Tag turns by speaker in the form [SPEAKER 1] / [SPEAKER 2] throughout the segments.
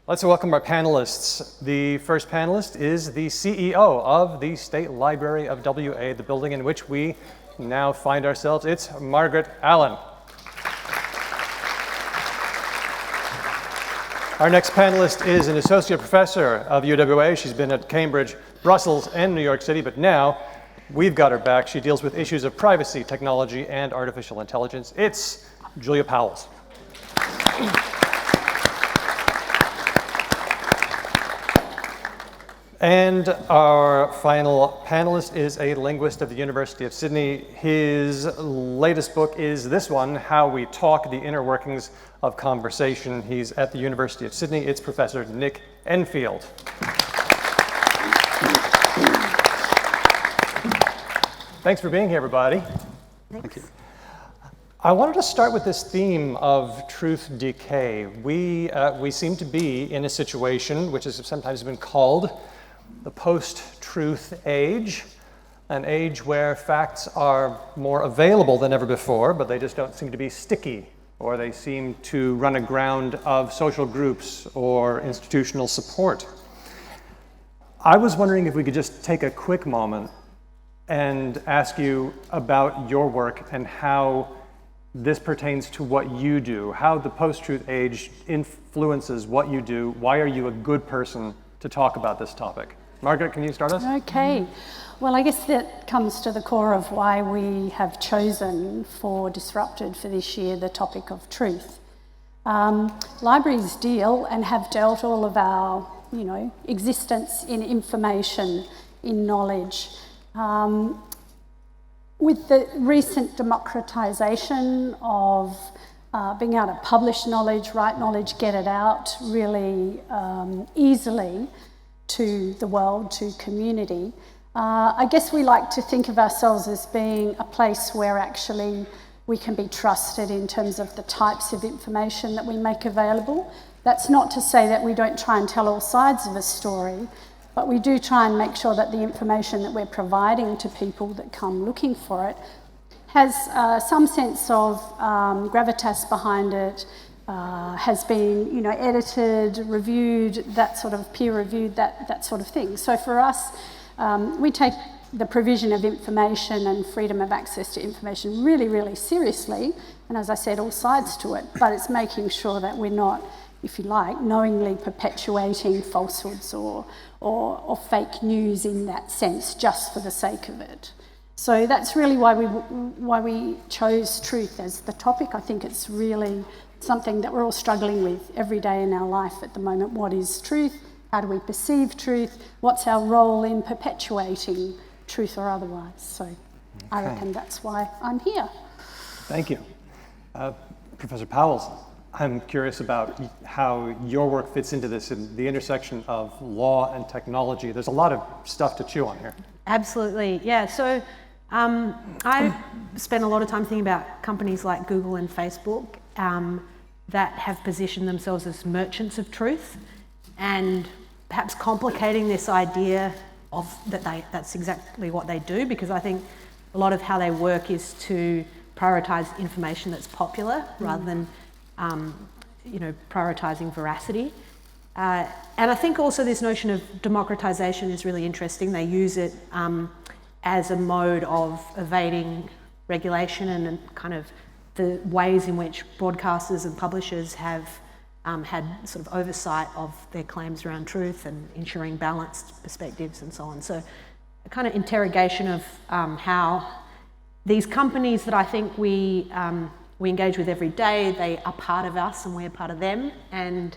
[SPEAKER 1] Let's welcome our panelists. The first panelist is the CEO of the State Library of WA, the building in which we now find ourselves. It's Margaret Allen. Our next panelist is an associate professor of UWA. She's been at Cambridge, Brussels, and New York City, but now we've got her back. She deals with issues of privacy, technology, and artificial intelligence. It's Julia Powles. And our final panelist is a linguist of the University of Sydney. His latest book is this one, How We Talk, the Inner Workings of Conversation. He's at the University of Sydney. It's Professor Nick Enfield. Thanks for being here, everybody.
[SPEAKER 2] Thank you.
[SPEAKER 1] I wanted to start with this theme of truth decay. We seem to be in a situation which has sometimes been called the post-truth age, an age where facts are more available than ever before, but they just don't seem to be sticky, or they seem to run aground of social groups or institutional support. I was wondering if we could just take a quick moment and ask you about your work and how this pertains to what you do, how the post-truth age influences what you do. Why are you a good person to talk about this topic? Margaret, can you start us?
[SPEAKER 2] Okay. Well, I guess that comes to the core of why we have chosen for Disrupted for this year the topic of truth. Libraries deal and have dealt all of our, existence in information, in knowledge. With the recent democratisation of being able to publish knowledge, write knowledge, get it out really easily to the world, to community, I guess we like to think of ourselves as being a place where actually we can be trusted in terms of the types of information that we make available. That's not to say that we don't try and tell all sides of a story, but we do try and make sure that the information that we're providing to people that come looking for it has some sense of gravitas behind it, has been, edited, reviewed, that sort of peer-reviewed, that sort of thing. So for us, we take the provision of information and freedom of access to information really, really seriously. And as I said, all sides to it, but it's making sure that we're not, if you like, knowingly perpetuating falsehoods or fake news in that sense, just for the sake of it. So that's really why we chose truth as the topic. I think it's really something that we're all struggling with every day in our life at the moment. What is truth? How do we perceive truth? What's our role in perpetuating truth or otherwise? So I reckon that's why I'm here.
[SPEAKER 1] Thank you. Professor Powles, I'm curious about how your work fits into this in the intersection of law and technology. There's a lot of stuff to chew on here.
[SPEAKER 3] Absolutely, yeah. So I spent a lot of time thinking about companies like Google and Facebook that have positioned themselves as merchants of truth, and perhaps complicating this idea of that's exactly what they do, because I think a lot of how they work is to prioritise information that's popular rather than prioritising veracity. And I think also this notion of democratisation is really interesting. They use it as a mode of evading regulation and kind of the ways in which broadcasters and publishers have had sort of oversight of their claims around truth and ensuring balanced perspectives and so on. So a kind of interrogation of how these companies that I think we engage with every day, they are part of us and we're part of them, and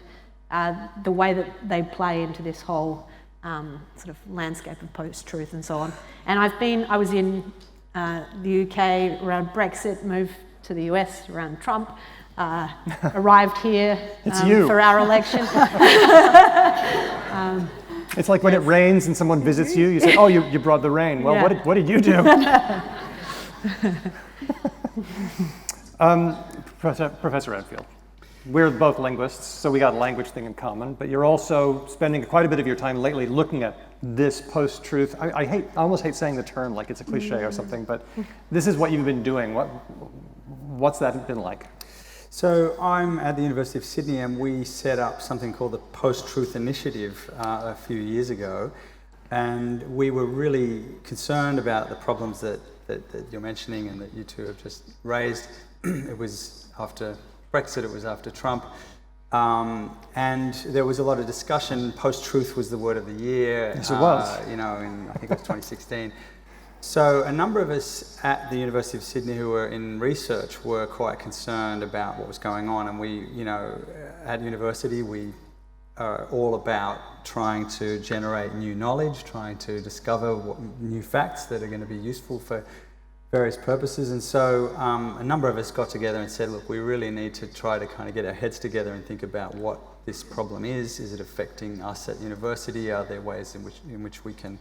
[SPEAKER 3] the way that they play into this whole sort of landscape of post-truth and so on. And I was in the UK around Brexit, moved to the US around Trump, arrived here for our election.
[SPEAKER 1] It's like when it rains and someone visits you, you say, oh, you brought the rain. Well,
[SPEAKER 3] Yeah.
[SPEAKER 1] what did you do? Professor Enfield, we're both linguists, so we got a language thing in common, but you're also spending quite a bit of your time lately looking at this post-truth. I almost hate saying the term like it's a cliche or something, but this is what you've been doing. What's that been like?
[SPEAKER 4] So I'm at the University of Sydney, and we set up something called the Post-Truth Initiative a few years ago, and we were really concerned about the problems that you're mentioning and that you two have just raised. It was after Brexit, it was after Trump, and there was a lot of discussion. Post-truth was the word of the year.
[SPEAKER 1] Yes, it was.
[SPEAKER 4] In I think it was 2016. So a number of us at the University of Sydney who were in research were quite concerned about what was going on, and we, at university, we are all about trying to generate new knowledge, trying to discover new facts that are going to be useful for various purposes. And so a number of us got together and said, look, we really need to try to kind of get our heads together and think about what this problem is. Is it affecting us at university? Are there ways in which we can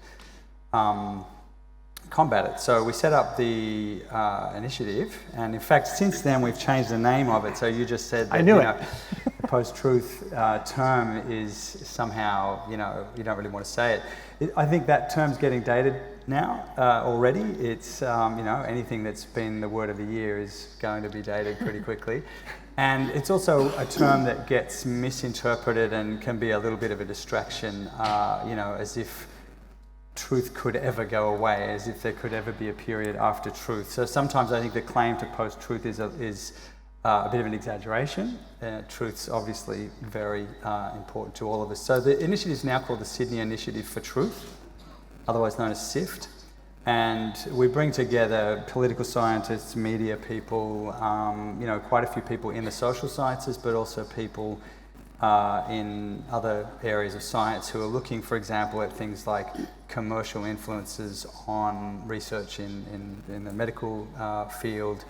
[SPEAKER 4] combat it? So we set up the initiative, and in fact, since then we've changed the name of it. So you just said that,
[SPEAKER 1] I knew it.
[SPEAKER 4] Post-truth term is somehow, you don't really want to say it. I think that term's getting dated now already. It's, anything that's been the word of the year is going to be dated pretty quickly. And it's also a term that gets misinterpreted and can be a little bit of a distraction, as if truth could ever go away, as if there could ever be a period after truth. So sometimes I think the claim to post-truth is a bit of an exaggeration. Truth's obviously very important to all of us. So the initiative is now called the Sydney Initiative for Truth, otherwise known as SIFT. And we bring together political scientists, media people, quite a few people in the social sciences, but also people in other areas of science who are looking, for example, at things like commercial influences on research in the medical field,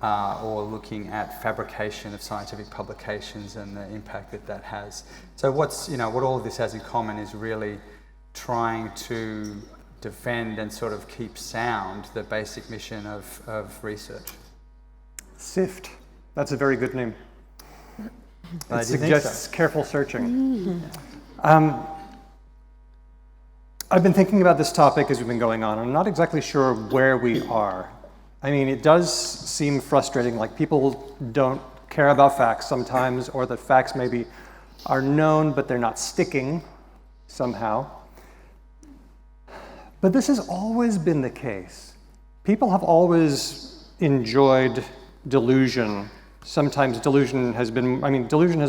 [SPEAKER 4] or looking at fabrication of scientific publications and the impact that has. So what all of this has in common is really trying to defend and sort of keep sound the basic mission of research.
[SPEAKER 1] SIFT, that's a very good name. It
[SPEAKER 4] Do you think
[SPEAKER 1] suggests
[SPEAKER 4] so?
[SPEAKER 1] careful searching. I've been thinking about this topic as we've been going on. I'm not exactly sure where we are. I mean, it does seem frustrating, like people don't care about facts sometimes, or that facts maybe are known, but they're not sticking somehow. But this has always been the case. People have always enjoyed delusion. Sometimes delusion has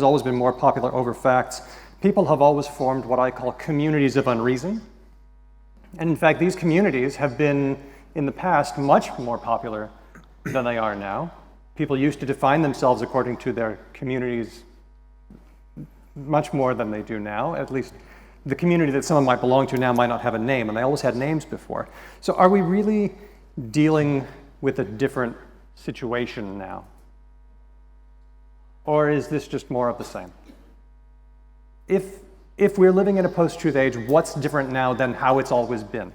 [SPEAKER 1] always been more popular over facts. People have always formed what I call communities of unreason. And in fact, these communities have been, in the past, much more popular than they are now. People used to define themselves according to their communities much more than they do now. At least the community that someone might belong to now might not have a name, and they always had names before. So are we really dealing with a different situation now? Or is this just more of the same? If we're living in a post-truth age, what's different now than how it's always been?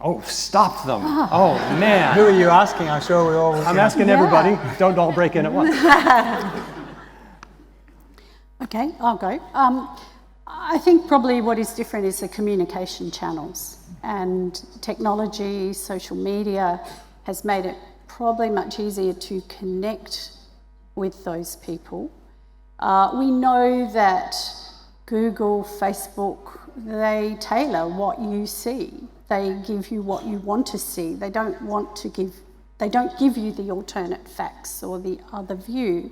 [SPEAKER 1] Oh, stop them. Oh, man.
[SPEAKER 4] Who are you asking? I'm sure we all...
[SPEAKER 1] I'm asking everybody. Don't all break in at once.
[SPEAKER 2] Okay, I'll go. I think probably what is different is the communication channels, and technology, social media has made it probably much easier to connect with those people. We know that Google, Facebook, they tailor what you see. They give you what you want to see. They don't give you the alternate facts or the other view.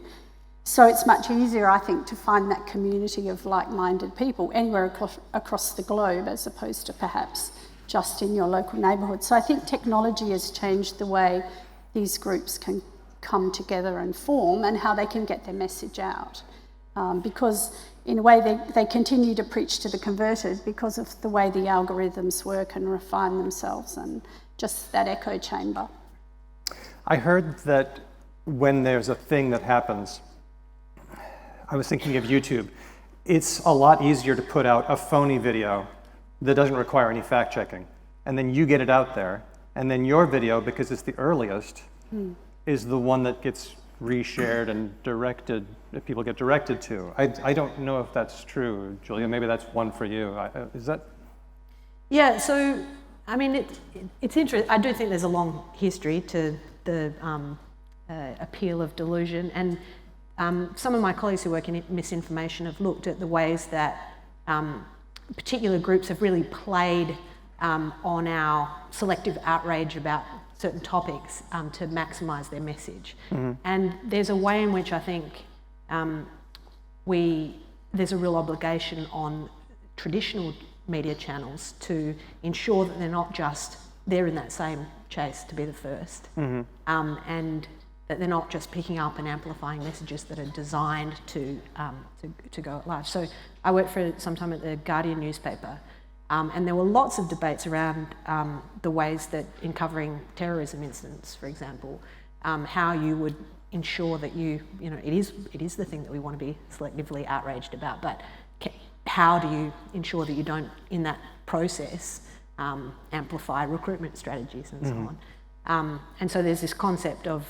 [SPEAKER 2] So it's much easier, I think, to find that community of like-minded people anywhere across the globe, as opposed to perhaps just in your local neighbourhood. So I think technology has changed the way these groups can come together and form, and how they can get their message out. Because in a way they continue to preach to the converted because of the way the algorithms work and refine themselves, and just that echo chamber.
[SPEAKER 1] I heard that when there's a thing that happens, I was thinking of YouTube, it's a lot easier to put out a phony video that doesn't require any fact checking, and then you get it out there, and then your video, because it's the earliest, is the one that gets reshared and directed, that people get directed to. I don't know if that's true, Julia. Maybe that's one for you. Is that? Yeah.
[SPEAKER 3] So I mean, it's interesting. I do think there's a long history to the appeal of delusion, and some of my colleagues who work in misinformation have looked at the ways that particular groups have really played on our selective outrage about certain topics to maximise their message. And there's a way in which I think there's a real obligation on traditional media channels to ensure that they're not just they're in that same chase to be the first, and that they're not just picking up and amplifying messages that are designed to go at large. So I worked for some time at the Guardian newspaper, and there were lots of debates around the ways that in covering terrorism incidents, for example, how you would ensure that it is the thing that we want to be selectively outraged about, but how do you ensure that you don't, in that process, amplify recruitment strategies and so on. And so there's this concept of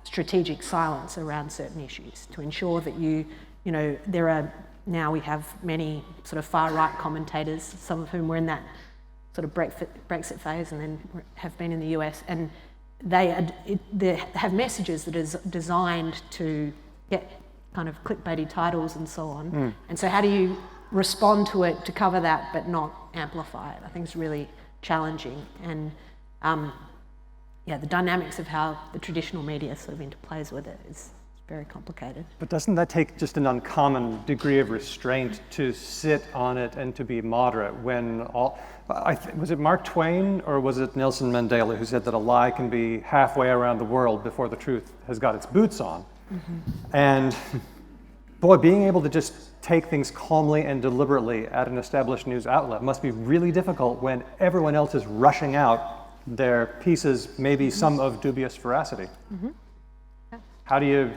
[SPEAKER 3] strategic silence around certain issues to ensure that now we have many sort of far-right commentators, some of whom were in that sort of Brexit phase and then have been in the US, and they have messages that is designed to get kind of clickbaity titles and so on. And so how do you respond to it to cover that but not amplify it? I think it's really challenging. And the dynamics of how the traditional media sort of interplays with it is very complicated.
[SPEAKER 1] But doesn't that take just an uncommon degree of restraint to sit on it and to be moderate when was it Mark Twain or was it Nelson Mandela who said that a lie can be halfway around the world before the truth has got its boots on? And boy, being able to just take things calmly and deliberately at an established news outlet must be really difficult when everyone else is rushing out their pieces, maybe some of dubious veracity. How do you,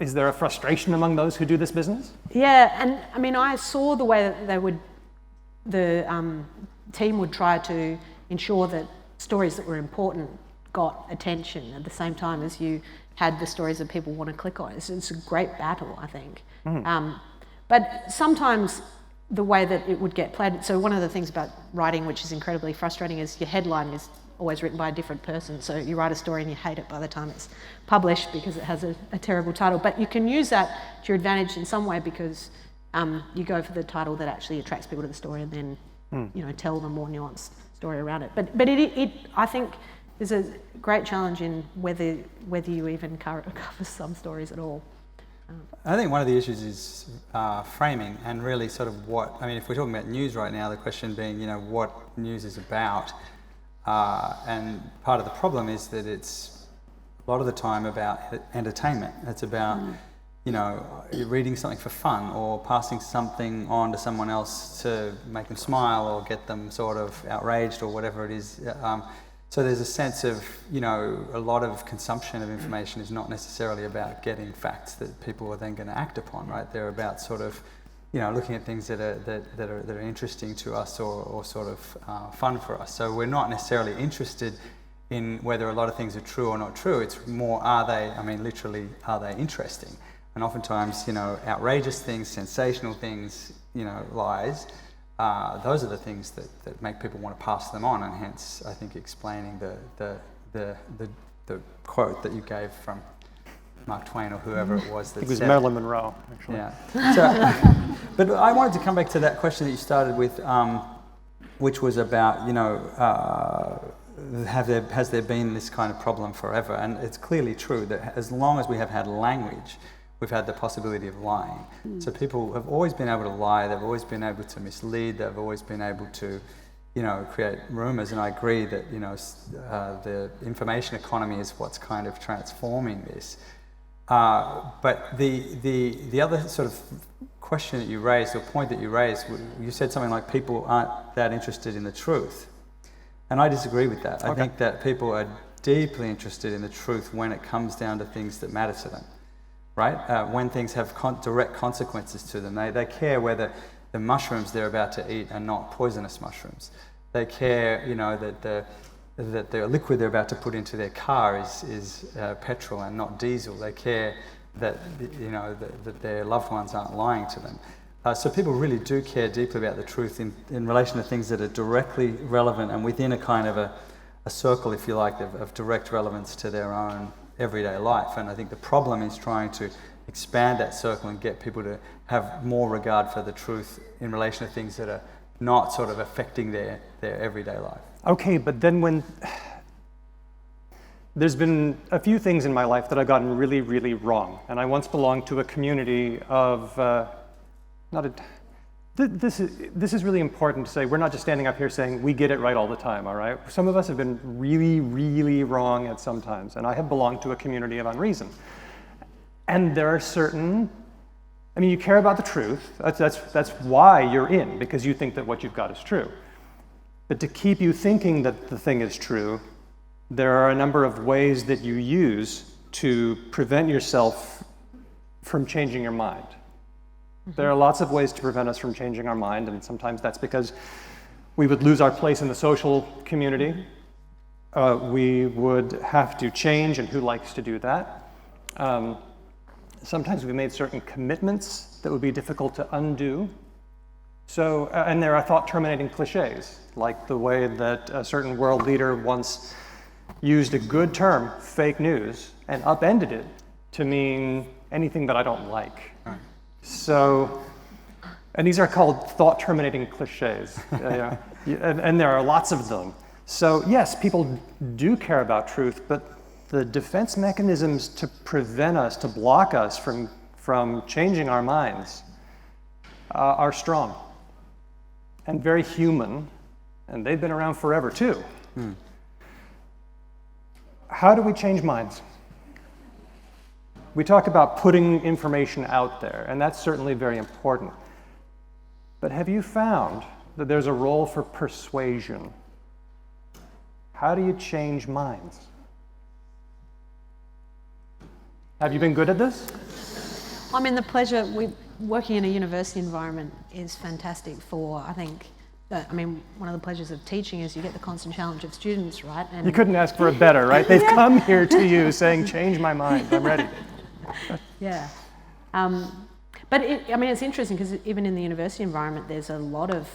[SPEAKER 1] is there a frustration among those who do this business?
[SPEAKER 3] Yeah, and I mean, I saw the way that the team would try to ensure that stories that were important got attention at the same time as you had the stories that people want to click on. It's a great battle, I think. But sometimes the way that it would get played, so one of the things about writing which is incredibly frustrating is your headline is always written by a different person. So you write a story and you hate it by the time it's published because it has a terrible title. But you can use that to your advantage in some way because you go for the title that actually attracts people to the story and then tell them a more nuanced story around it. But it I think there's a great challenge in whether you even cover some stories at all.
[SPEAKER 4] I think one of the issues is framing and really sort of if we're talking about news right now, the question being, what news is about. And part of the problem is that it's a lot of the time about entertainment. It's about, you're reading something for fun or passing something on to someone else to make them smile or get them sort of outraged or whatever it is. So there's a sense of, a lot of consumption of information is not necessarily about getting facts that people are then going to act upon, right? They're about sort of, looking at things that are interesting to us or sort of fun for us. So we're not necessarily interested in whether a lot of things are true or not true. It's more, are they interesting? And oftentimes, outrageous things, sensational things, lies, those are the things that make people want to pass them on, and hence, I think, explaining the quote that you gave from Mark Twain or whoever it was that
[SPEAKER 1] it was
[SPEAKER 4] said
[SPEAKER 1] Marilyn Monroe, actually.
[SPEAKER 4] Yeah. So, but I wanted to come back to that question that you started with. which was about, has there been this kind of problem forever? And it's clearly true that as long as we have had language, we've had the possibility of lying. So people have always been able to lie, they've always been able to mislead, they've always been able to, create rumours. And I agree that, the information economy is what's kind of transforming this. But the other sort of question that you raised, or point that you raised, you said something like people aren't that interested in the truth. And I disagree with that. Okay. I think that people are deeply interested in the truth when it comes down to things that matter to them, right? When things have direct consequences to them. They care whether the mushrooms they're about to eat are not poisonous mushrooms. They care, that the liquid they're about to put into their car is petrol and not diesel. They care that that their loved ones aren't lying to them. So people really do care deeply about the truth in relation to things that are directly relevant and within a kind of a circle, if you like, of direct relevance to their own everyday life. And I think the problem is trying to expand that circle and get people to have more regard for the truth in relation to things that are not sort of affecting their everyday life.
[SPEAKER 1] Okay, but then when there's been a few things in my life that I've gotten really, really wrong. And I once belonged to a community of, this is really important to say. We're not just standing up here saying we get it right all the time, all right? Some of us have been really, really wrong at some times. And I have belonged to a community of unreason. And there are certain, you care about the truth. That's why you're in, because you think that what you've got is true. But to keep you thinking that the thing is true, there are a number of ways that you use to prevent yourself from changing your mind. There are lots of ways to prevent us from changing our mind, and sometimes that's because we would lose our place in the social community. We would have to change, and who likes to do that? Sometimes we made certain commitments that would be difficult to undo. So, and there are thought-terminating cliches, like the way that a certain world leader once used a good term, fake news, and upended it to mean anything that I don't like. Right. So, and these are called thought-terminating cliches, and there are lots of them. So yes, people do care about truth, but the defense mechanisms to prevent us, to block us from changing our minds are strong and very human, and they've been around forever too. How do we change minds? We talk about putting information out there, and that's certainly very important. But have you found that there's a role for persuasion? How do you change minds? Have you been good at this?
[SPEAKER 3] The pleasure, working in a university environment is fantastic for, I think, one of the pleasures of teaching is you get the constant challenge of students, right? And
[SPEAKER 1] you couldn't ask for a better, right? They've come here to you saying, change my mind, I'm ready.
[SPEAKER 3] Yeah. But it's interesting because even in the university environment, there's a lot of,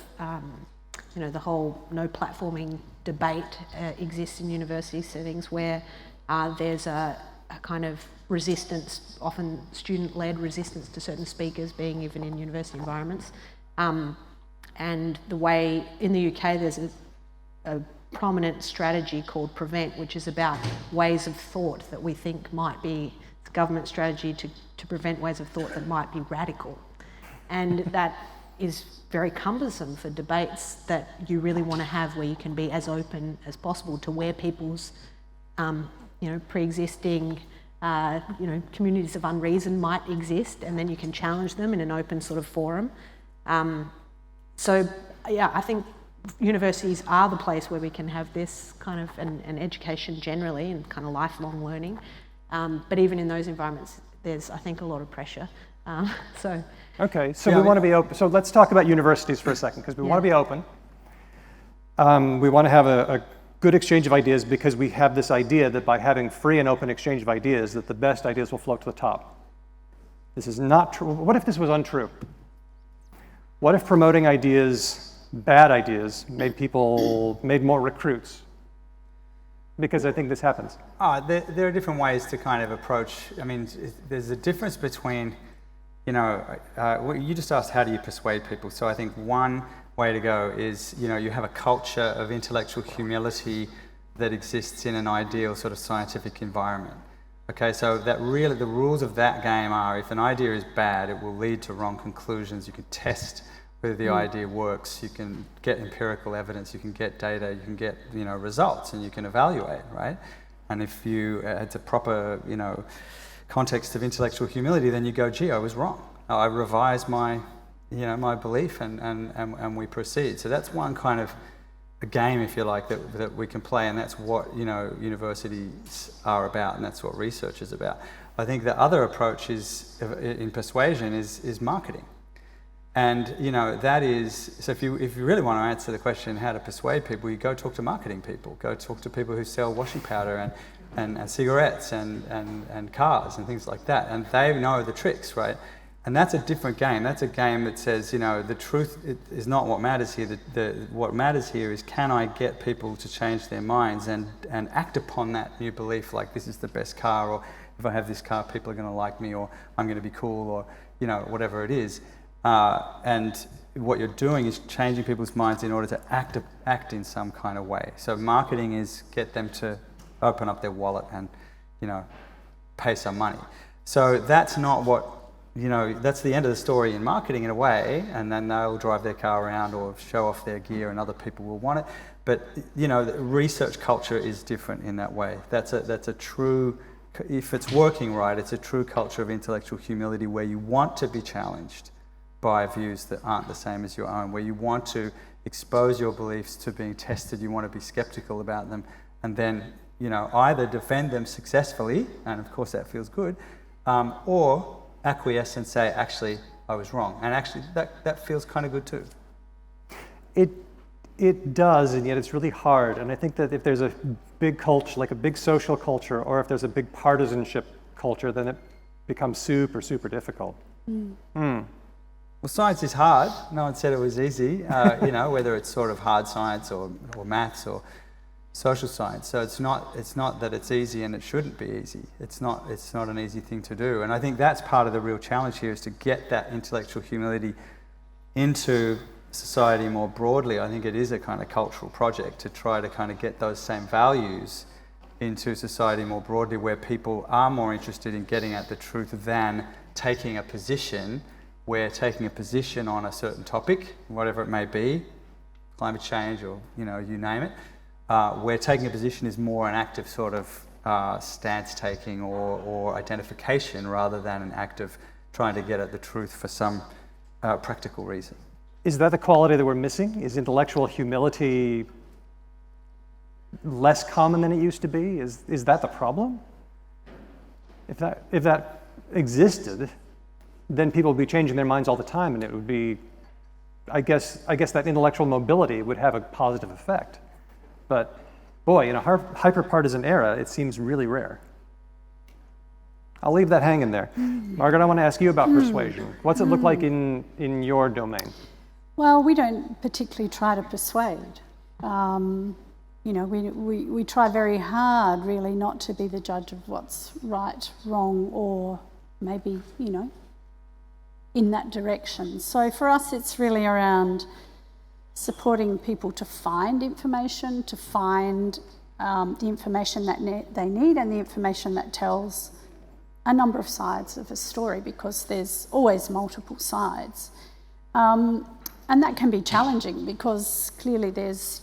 [SPEAKER 3] the whole no platforming debate exists in university settings where there's a kind of resistance, often student-led resistance to certain speakers being even in university environments. And the way, in the UK, there's a prominent strategy called Prevent, which is about ways of thought that we think might be the government strategy to prevent ways of thought that might be radical. And that is very cumbersome for debates that you really want to have where you can be as open as possible to where people's, pre-existing communities of unreason might exist, and then you can challenge them in an open sort of forum. I think universities are the place where we can have this kind of, and education generally, and kind of lifelong learning. But even in those environments, there's, I think, a lot of pressure.
[SPEAKER 1] Okay, so we want to be open. So let's talk about universities for a second, because we want to be open. We want to have a good exchange of ideas, because we have this idea that by having free and open exchange of ideas, that the best ideas will float to the top. This is not true. What if this was untrue? What if promoting ideas, bad ideas, made more recruits? Because I think this happens.
[SPEAKER 4] There are different ways to kind of approach. There's a difference between, you just asked how do you persuade people. So I think one way to go is, you have a culture of intellectual humility that exists in an ideal sort of scientific environment. Okay, so that really, the rules of that game are, if an idea is bad, it will lead to wrong conclusions. You can test whether the idea works. You can get empirical evidence. You can get data. You can get, results, and you can evaluate, right? And if you it's a proper, context of intellectual humility, then you go, gee, I was wrong. I revised my, my belief, and we proceed. So that's one kind of a game, if you like, that we can play, and that's what universities are about, and that's what research is about. I think the other approach is in persuasion is marketing, and that is, so if you really want to answer the question how to persuade people, you go talk to marketing people, go talk to people who sell washing powder and cigarettes and cars and things like that, and they know the tricks, right? And that's a different game. That's a game that says, the truth is not what matters here. What matters here is, can I get people to change their minds and act upon that new belief, like this is the best car, or if I have this car, people are going to like me, or I'm going to be cool, or whatever it is. And what you're doing is changing people's minds in order to act in some kind of way. So marketing is get them to open up their wallet and pay some money. So that's not what. That's the end of the story in marketing in a way, and then they'll drive their car around or show off their gear and other people will want it. But, the research culture is different in that way. That's a true, if it's working right, it's a true culture of intellectual humility where you want to be challenged by views that aren't the same as your own, where you want to expose your beliefs to being tested, you want to be skeptical about them, and then, either defend them successfully, and of course that feels good, or acquiesce and say, actually, I was wrong. And actually, that feels kind of good too.
[SPEAKER 1] It does, and yet it's really hard. And I think that if there's a big culture, like a big social culture, or if there's a big partisanship culture, then it becomes super, super difficult.
[SPEAKER 4] Well, science is hard. No one said it was easy, whether it's sort of hard science or maths or social science. So it's not that it's easy, and it shouldn't be easy. It's not an easy thing to do. And I think that's part of the real challenge here, is to get that intellectual humility into society more broadly. I think it is a kind of cultural project to try to kind of get those same values into society more broadly, where people are more interested in getting at the truth than taking a position, where taking a position on a certain topic, whatever it may be, climate change or you name it, where taking a position is more an act of sort of stance taking or identification, rather than an act of trying to get at the truth for some practical reason.
[SPEAKER 1] Is that the quality that we're missing? Is intellectual humility less common than it used to be? Is that the problem? If that existed, then people would be changing their minds all the time, and it would be, I guess that intellectual mobility would have a positive effect. But boy, in a hyper-partisan era, it seems really rare. I'll leave that hanging there. Margaret, I want to ask you about persuasion. What's it look like in your domain?
[SPEAKER 2] Well, we don't particularly try to persuade. We try very hard, really, not to be the judge of what's right, wrong, or maybe, in that direction. So for us, it's really around supporting people to find information, to find the information that they need, and the information that tells a number of sides of a story, because there's always multiple sides. And that can be challenging, because clearly there's,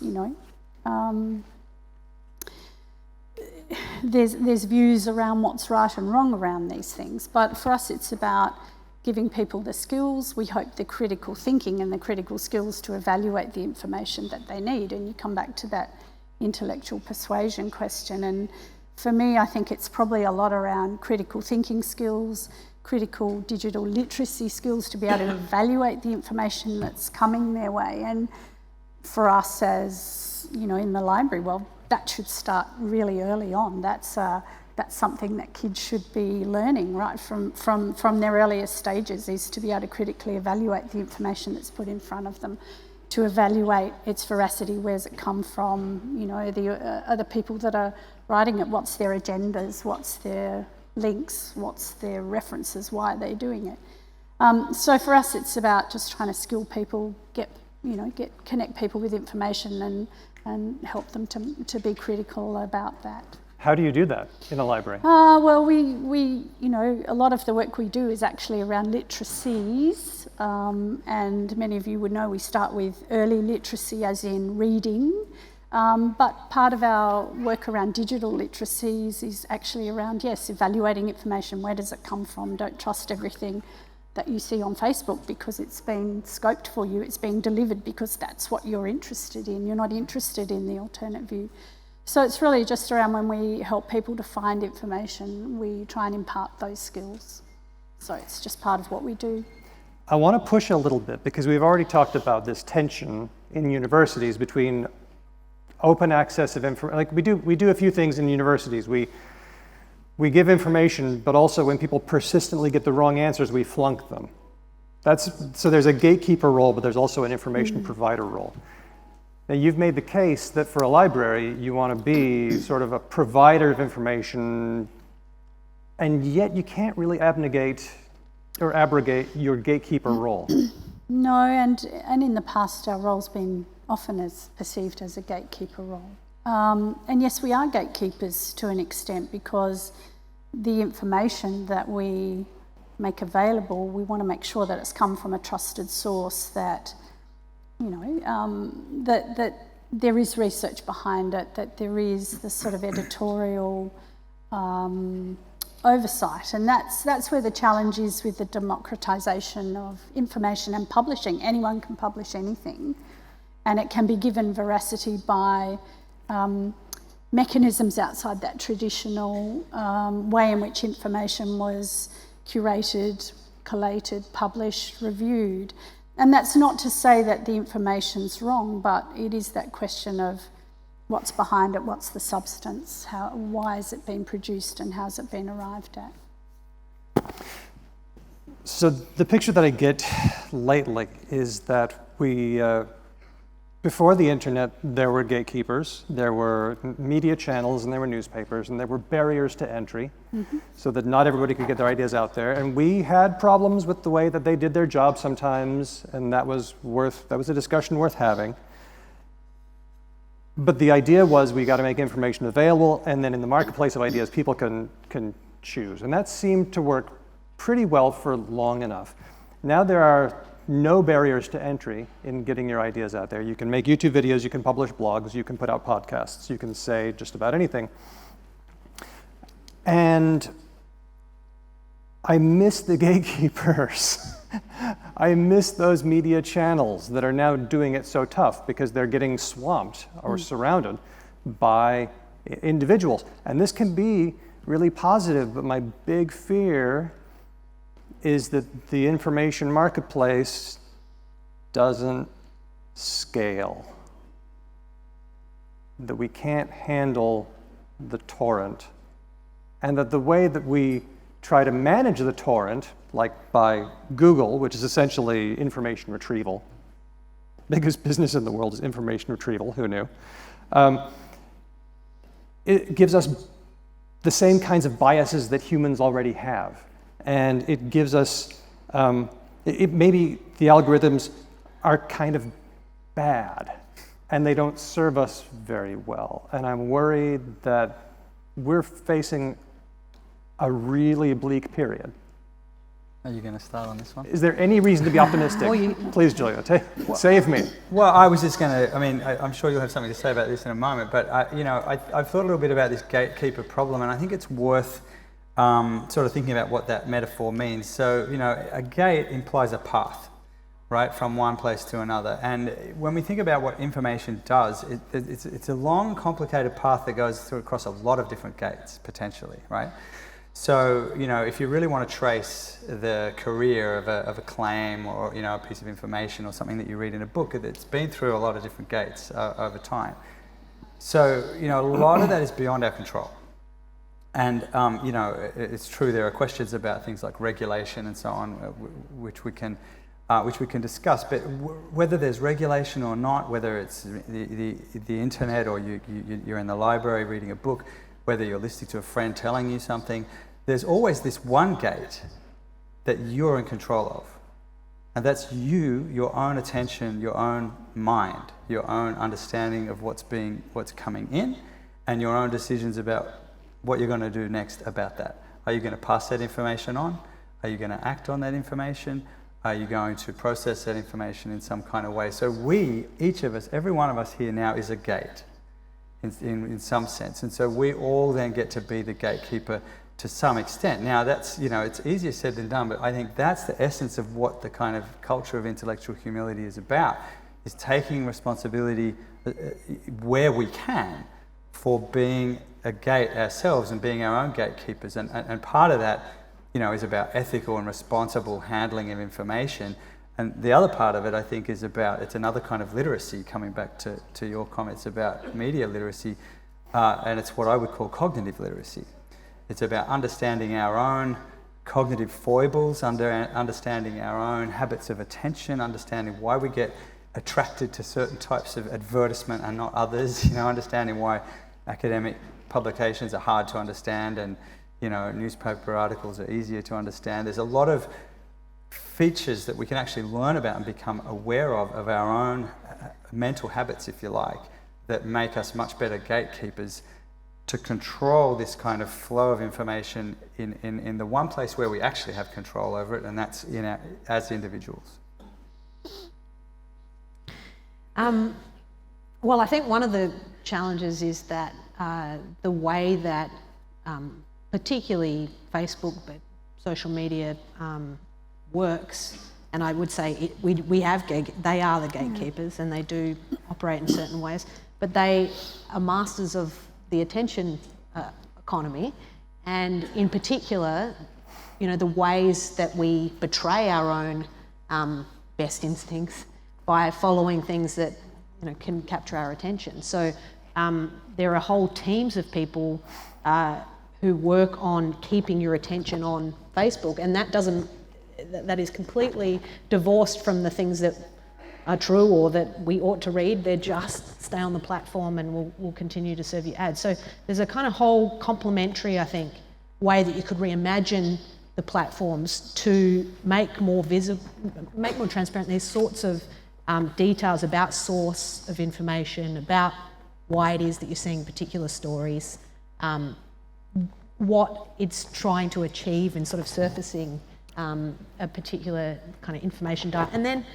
[SPEAKER 2] there's views around what's right and wrong around these things. But for us, it's about giving people the skills, we hope the critical thinking and the critical skills to evaluate the information that they need. And you come back to that intellectual persuasion question. And for me, I think it's probably a lot around critical thinking skills, critical digital literacy skills to be able to evaluate the information that's coming their way. And for us as, in the library, well, that should start really early on. That's something that kids should be learning right from their earliest stages, is to be able to critically evaluate the information that's put in front of them, to evaluate its veracity, where's it come from, the other people that are writing it, what's their agendas, what's their links, what's their references, why are they doing it. So for us, it's about just trying to skill people, get connect people with information and help them to be critical about that.
[SPEAKER 1] How do you do that in a library?
[SPEAKER 2] Well, we a lot of the work we do is actually around literacies, and many of you would know we start with early literacy as in reading, but part of our work around digital literacies is actually around, evaluating information. Where does it come from? Don't trust everything that you see on Facebook because it's been scoped for you. It's being delivered because that's what you're interested in. You're not interested in the alternate view. So it's really just around when we help people to find information, we try and impart those skills. So it's just part of what we do.
[SPEAKER 1] I want to push a little bit because we've already talked about this tension in universities between open access of information. Like we do a few things in universities. We give information, but also when people persistently get the wrong answers, we flunk them. So there's a gatekeeper role, but there's also an information provider role. Now, you've made the case that for a library, you want to be sort of a provider of information, and yet you can't really abnegate or abrogate your gatekeeper role.
[SPEAKER 2] No, and in the past, our role's been often perceived as a gatekeeper role. And yes, we are gatekeepers to an extent because the information that we make available, we want to make sure that it's come from a trusted source, that that there is research behind it, that there is the sort of editorial oversight, and that's where the challenge is with the democratisation of information and publishing. Anyone can publish anything, and it can be given veracity by mechanisms outside that traditional way in which information was curated, collated, published, reviewed. And that's not to say that the information's wrong, but it is that question of what's behind it, what's the substance, why is it being produced, and how's it been arrived at.
[SPEAKER 1] So the picture that I get lately is that before the internet, there were gatekeepers, there were media channels, and there were newspapers, and there were barriers to entry, so that not everybody could get their ideas out there. And we had problems with the way that they did their job sometimes, and that was a discussion worth having. But the idea was we got to make information available, and then in the marketplace of ideas, people can choose. And that seemed to work pretty well for long enough. Now there are no barriers to entry in getting your ideas out there. You can make YouTube videos, you can publish blogs, you can put out podcasts, you can say just about anything. And I miss the gatekeepers. I miss those media channels that are now doing it so tough because they're getting swamped or surrounded by individuals. And this can be really positive, but my big fear is that the information marketplace doesn't scale, that we can't handle the torrent, and that the way that we try to manage the torrent, like by Google, which is essentially information retrieval, biggest business in the world is information retrieval, who knew? It gives us the same kinds of biases that humans already have. And it gives us, maybe the algorithms are kind of bad and they don't serve us very well. And I'm worried that we're facing a really bleak period.
[SPEAKER 4] Are you going to start on this one?
[SPEAKER 1] Is there any reason to be optimistic? Please, Julia, save me.
[SPEAKER 4] Well, I was just going to, I'm sure you'll have something to say about this in a moment, but I've thought a little bit about this gatekeeper problem, and I think it's worth sort of thinking about what that metaphor means. So, a gate implies a path, right, from one place to another. And when we think about what information does, it's a long, complicated path that goes across a lot of different gates, potentially, right? So, if you really want to trace the career of a claim or, a piece of information or something that you read in a book, it's been through a lot of different gates over time. So, a lot of that is beyond our control. And, it's true, there are questions about things like regulation and so on, which we can discuss. But whether there's regulation or not, whether it's the internet or you're in the library reading a book, whether you're listening to a friend telling you something, there's always this one gate that you're in control of. And that's you, your own attention, your own mind, your own understanding of what's coming in, and your own decisions about what you're going to do next about that. Are you going to pass that information on? Are you going to act on that information? Are you going to process that information in some kind of way? So we, each of us, every one of us here now is a gate in some sense. And so we all then get to be the gatekeeper to some extent. Now that's, it's easier said than done, but I think that's the essence of what the kind of culture of intellectual humility is about, is taking responsibility where we can for being a gate ourselves and being our own gatekeepers. And part of that, is about ethical and responsible handling of information. And the other part of it, I think, is about, it's another kind of literacy, coming back to your comments about media literacy, and it's what I would call cognitive literacy. It's about understanding our own cognitive foibles, understanding our own habits of attention, understanding why we get attracted to certain types of advertisement and not others, understanding why academic publications are hard to understand and, newspaper articles are easier to understand. There's a lot of features that we can actually learn about and become aware of our own mental habits, if you like, that make us much better gatekeepers to control this kind of flow of information in the one place where we actually have control over it, and that's as individuals.
[SPEAKER 3] Well, I think one of the challenges is that the way that particularly Facebook, but social media works, and I would say they are the gatekeepers and they do operate in certain ways, but they are masters of the attention economy, and in particular, the ways that we betray our own best instincts by following things that can capture our attention. So there are whole teams of people who work on keeping your attention on Facebook, and that is completely divorced from the things that are true or that we ought to read. They're just stay on the platform and we'll continue to serve you ads. So there's a kind of whole complementary, I think, way that you could reimagine the platforms to make more visible, make more transparent these sorts of details about source of information, about why it is that you're seeing particular stories, what it's trying to achieve in sort of surfacing a particular kind of information diet. And then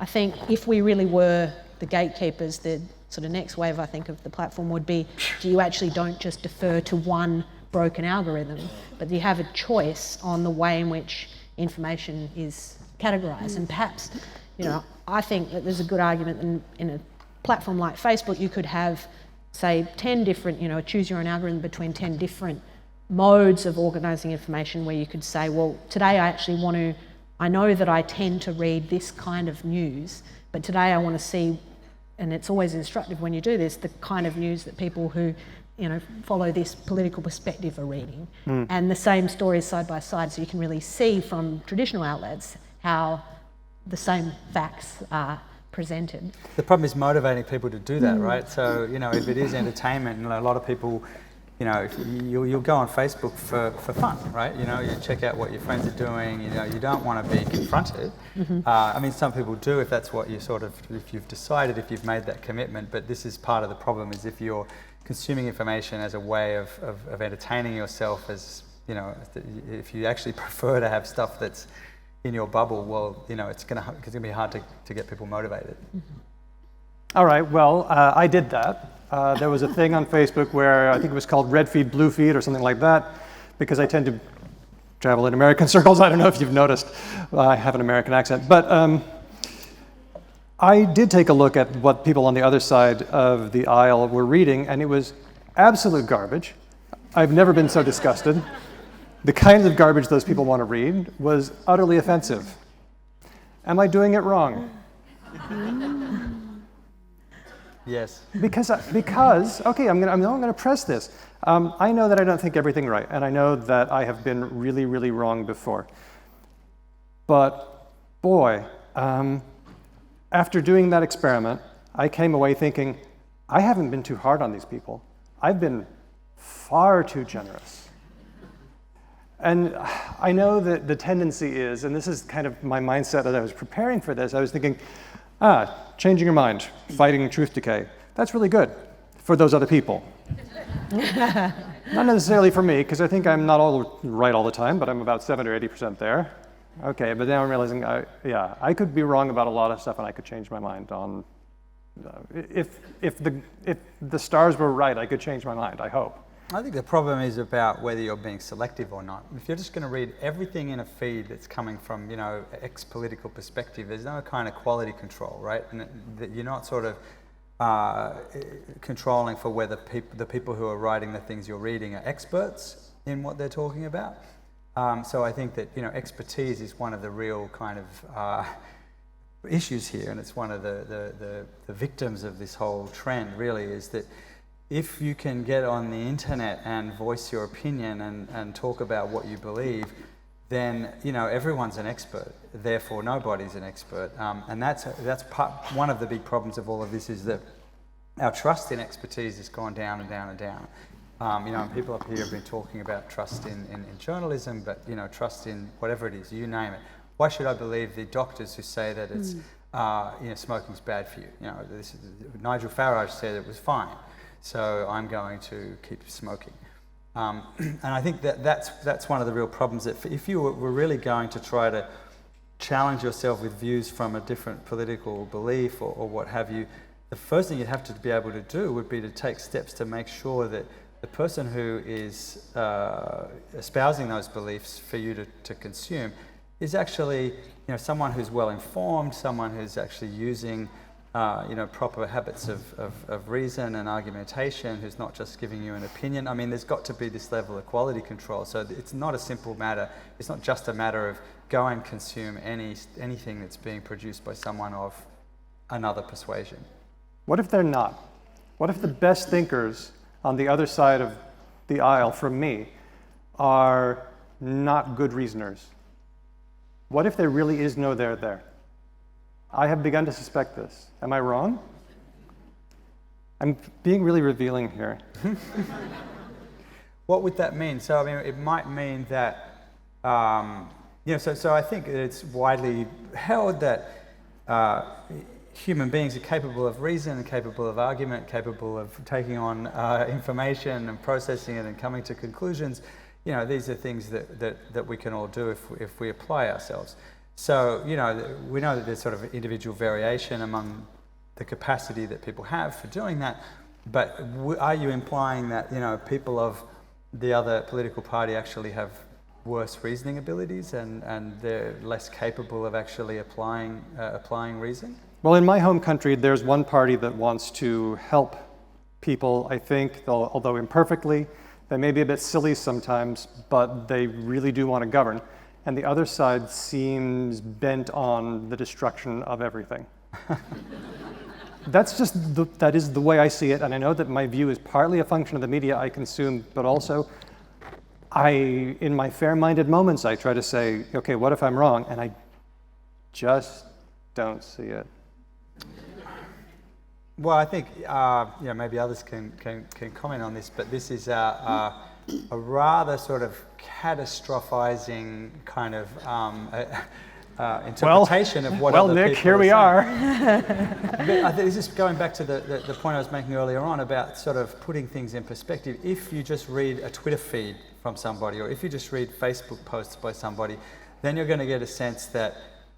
[SPEAKER 3] I think if we really were the gatekeepers, the sort of next wave, I think, of the platform would be, you actually don't just defer to one broken algorithm, but you have a choice on the way in which information is categorised. And perhaps, I think that there's a good argument in a platform like Facebook, you could have, say, 10 different, choose your own algorithm between 10 different modes of organising information, where you could say, well, today I know that I tend to read this kind of news, but today I want to see, and it's always instructive when you do this, the kind of news that people who follow this political perspective are reading. And the same stories side by side, so you can really see from traditional outlets how the same facts are presented.
[SPEAKER 4] The problem is motivating people to do that, right? So, if it is entertainment, a lot of people, you'll go on Facebook for fun, right? You check out what your friends are doing, you don't want to be confronted. Some people do if that's what if you've decided, if you've made that commitment, but this is part of the problem, is if you're consuming information as a way of entertaining yourself, as, if you actually prefer to have stuff that's in your bubble, well, it's gonna be hard to get people motivated.
[SPEAKER 1] All right, well, I did that. There was a thing on Facebook where I think it was called Red Feed, Blue Feed or something like that, because I tend to travel in American circles. I don't know if you've noticed. I have an American accent. But I did take a look at what people on the other side of the aisle were reading, and it was absolute garbage. I've never been so disgusted. The kinds of garbage those people want to read was utterly offensive. Am I doing it wrong?
[SPEAKER 4] Yes.
[SPEAKER 1] Because okay, I'm going to press this. I know that I don't think everything right, and I know that I have been really, really wrong before. But boy, after doing that experiment, I came away thinking, I haven't been too hard on these people. I've been far too generous. And I know that the tendency is, and this is kind of my mindset as I was preparing for this, I was thinking, changing your mind, fighting truth decay. That's really good for those other people. Not necessarily for me, because I think I'm not all right all the time, but I'm about 70 or 80% there. Okay, but now I'm realizing, I could be wrong about a lot of stuff, and I could change my mind on. If the stars were right, I could change my mind, I hope.
[SPEAKER 4] I think the problem is about whether you're being selective or not. If you're just going to read everything in a feed that's coming from, ex-political perspective, there's no kind of quality control, right? And that you're not sort of controlling for whether the people who are writing the things you're reading are experts in what they're talking about. So I think that, expertise is one of the real kind of issues here, and it's one of the victims of this whole trend, really, is that if you can get on the internet and voice your opinion and talk about what you believe, then everyone's an expert. Therefore, nobody's an expert, and that's one of the big problems of all of this, is that our trust in expertise has gone down and down and down. And people up here have been talking about trust in journalism, but trust in whatever it is, you name it. Why should I believe the doctors who say that it's smoking's bad for you? Nigel Farage said it was fine. So I'm going to keep smoking. And I think that's one of the real problems, that if you were really going to try to challenge yourself with views from a different political belief or what have you, the first thing you'd have to be able to do would be to take steps to make sure that the person who is espousing those beliefs for you to consume is actually someone who's well informed, someone who's actually using proper habits of reason and argumentation, who's not just giving you an opinion. I mean, there's got to be this level of quality control. So it's not a simple matter. It's not just a matter of go and consume anything that's being produced by someone of another persuasion.
[SPEAKER 1] What if they're not? What if the best thinkers on the other side of the aisle from me are not good reasoners? What if there really is no there? I have begun to suspect this. Am I wrong? I'm being really revealing here.
[SPEAKER 4] What would that mean? So, I mean, it might mean that, so I think it's widely held that human beings are capable of reason and capable of argument, capable of taking on information and processing it and coming to conclusions. These are things that we can all do if we apply ourselves. So, we know that there's sort of individual variation among the capacity that people have for doing that, but are you implying that, people of the other political party actually have worse reasoning abilities and they're less capable of actually applying reason?
[SPEAKER 1] Well, in my home country, there's one party that wants to help people, I think, although imperfectly. They may be a bit silly sometimes, but they really do want to govern. And the other side seems bent on the destruction of everything. That is the way I see it, and I know that my view is partly a function of the media I consume, but also in my fair-minded moments, I try to say, okay, what if I'm wrong? And I just don't see it.
[SPEAKER 4] Well, I think maybe others can comment on this, but this is a rather sort of catastrophizing kind of interpretation of what other
[SPEAKER 1] Nick,
[SPEAKER 4] people
[SPEAKER 1] here we are.
[SPEAKER 4] I think this is going back to the point I was making earlier on about sort of putting things in perspective. If you just read a Twitter feed from somebody, or if you just read Facebook posts by somebody, then you're going to get a sense that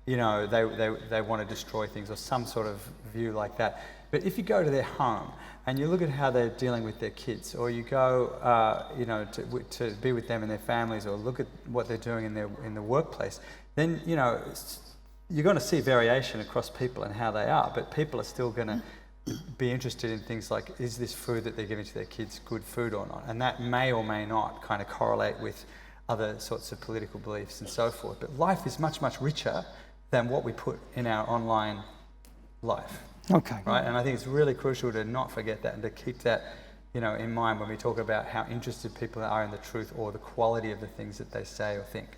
[SPEAKER 4] they want to destroy things, or some sort of view like that. But if you go to their home and you look at how they're dealing with their kids, or you go, to be with them and their families, or look at what they're doing in the workplace, then you're going to see variation across people and how they are. But people are still going to be interested in things like, is this food that they're giving to their kids good food or not? And that may or may not kind of correlate with other sorts of political beliefs and so forth. But life is much, much richer than what we put in our online life.
[SPEAKER 1] Okay.
[SPEAKER 4] Right, and I think it's really crucial to not forget that and to keep that, in mind when we talk about how interested people are in the truth or the quality of the things that they say or think.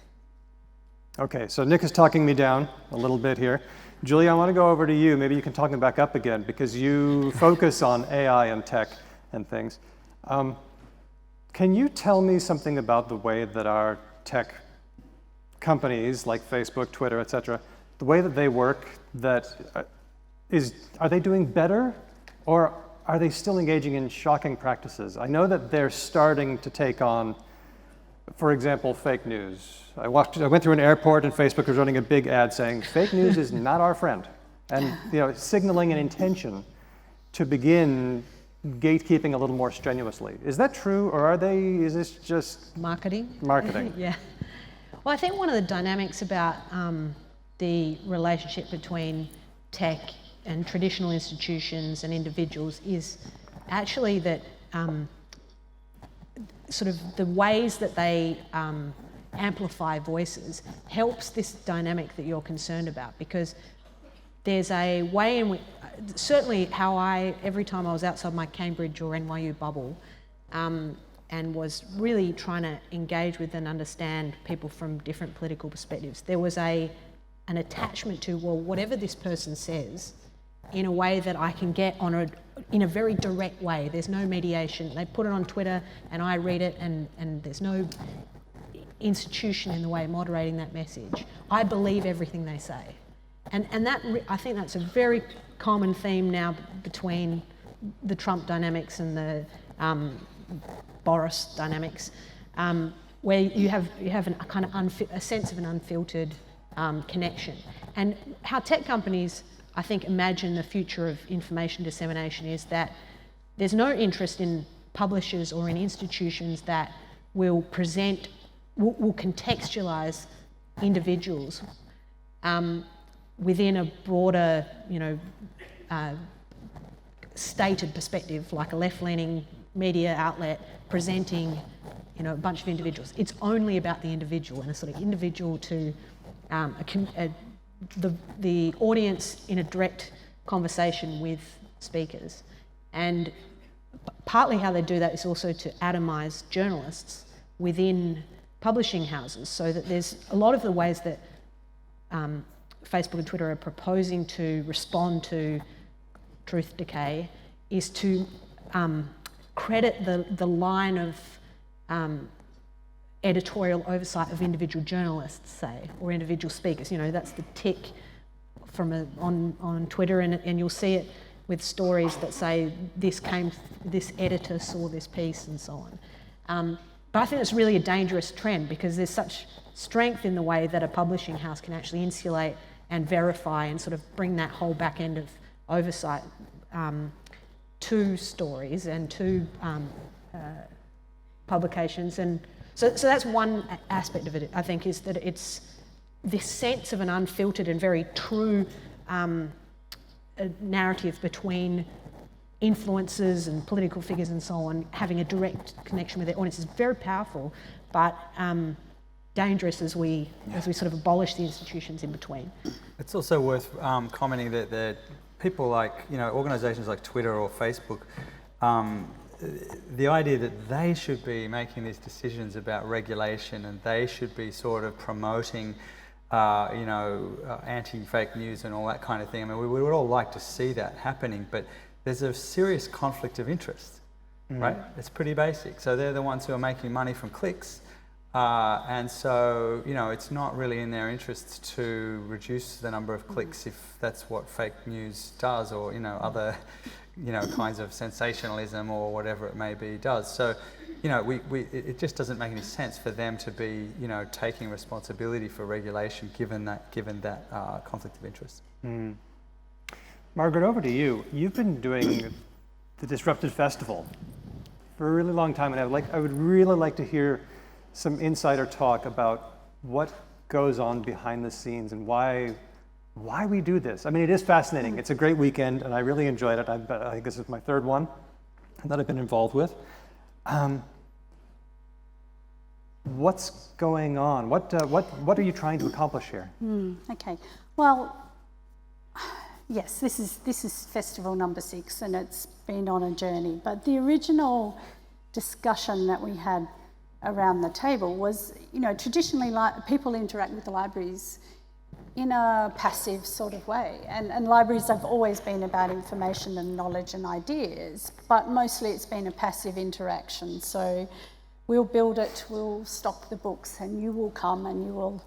[SPEAKER 1] Okay, so Nick is talking me down a little bit here. Julie, I want to go over to you. Maybe you can talk me back up again, because you focus on AI and tech and things. Can you tell me something about the way that our tech companies like Facebook, Twitter, etc., the way that they work, are they doing better, or are they still engaging in shocking practices? I know that they're starting to take on, for example, fake news. I went through an airport and Facebook was running a big ad saying, fake news is not our friend. And signaling an intention to begin gatekeeping a little more strenuously. Is that true, or is this just
[SPEAKER 3] marketing?
[SPEAKER 1] Yeah.
[SPEAKER 3] Well, I think one of the dynamics about the relationship between tech and traditional institutions and individuals is actually that sort of the ways that they amplify voices helps this dynamic that you're concerned about, because there's a way in which, certainly how every time I was outside my Cambridge or NYU bubble and was really trying to engage with and understand people from different political perspectives, there was an attachment to, well, whatever this person says, in a way that I can get in a very direct way. There's no mediation. They put it on Twitter and I read it, and there's no institution in the way of moderating that message. I believe everything they say. And that, I think that's a very common theme now between the Trump dynamics and the Boris dynamics, where you have a kind of a sense of an unfiltered connection. And how tech companies, I think, imagine the future of information dissemination is that there's no interest in publishers or in institutions that will contextualize individuals within a broader, stated perspective, like a left-leaning media outlet presenting, a bunch of individuals. It's only about the individual and a sort of individual to the audience in a direct conversation with speakers. And partly how they do that is also to atomise journalists within publishing houses, so that there's a lot of the ways that Facebook and Twitter are proposing to respond to truth decay is to credit the line of editorial oversight of individual journalists, say, or individual speakers. That's the tick on Twitter, and you'll see it with stories that say this editor saw this piece and so on. But I think it's really a dangerous trend, because there's such strength in the way that a publishing house can actually insulate and verify and sort of bring that whole back end of oversight to stories and to publications. And so that's one aspect of it, I think, is that it's this sense of an unfiltered and very true narrative between influencers and political figures and so on, having a direct connection with their audience is very powerful, but dangerous as we sort of abolish the institutions in between.
[SPEAKER 4] It's also worth commenting that people like, organisations like Twitter or Facebook, the idea that they should be making these decisions about regulation and they should be sort of promoting, anti-fake news and all that kind of thing. I mean, we would all like to see that happening, but there's a serious conflict of interest, right? It's pretty basic. So they're the ones who are making money from clicks. And so, it's not really in their interests to reduce the number of clicks if that's what fake news does, or, other, kinds of sensationalism or whatever it may be does. So, it just doesn't make any sense for them to be, taking responsibility for regulation given that conflict of interest.
[SPEAKER 1] Margaret, over to you. You've been doing the Disrupted Festival for a really long time, and I would really like to hear some insider talk about what goes on behind the scenes and why we do this. I mean, it is fascinating. It's a great weekend, and I really enjoyed it. I think this is my third one that I've been involved with. What's going on? What are you trying to accomplish here?
[SPEAKER 2] Okay. Well, yes, this is festival number 6, and it's been on a journey. But the original discussion that we had around the table was, traditionally people interact with the libraries in a passive sort of way. And libraries have always been about information and knowledge and ideas, but mostly it's been a passive interaction. So we'll build it, we'll stock the books, and you will come and you will,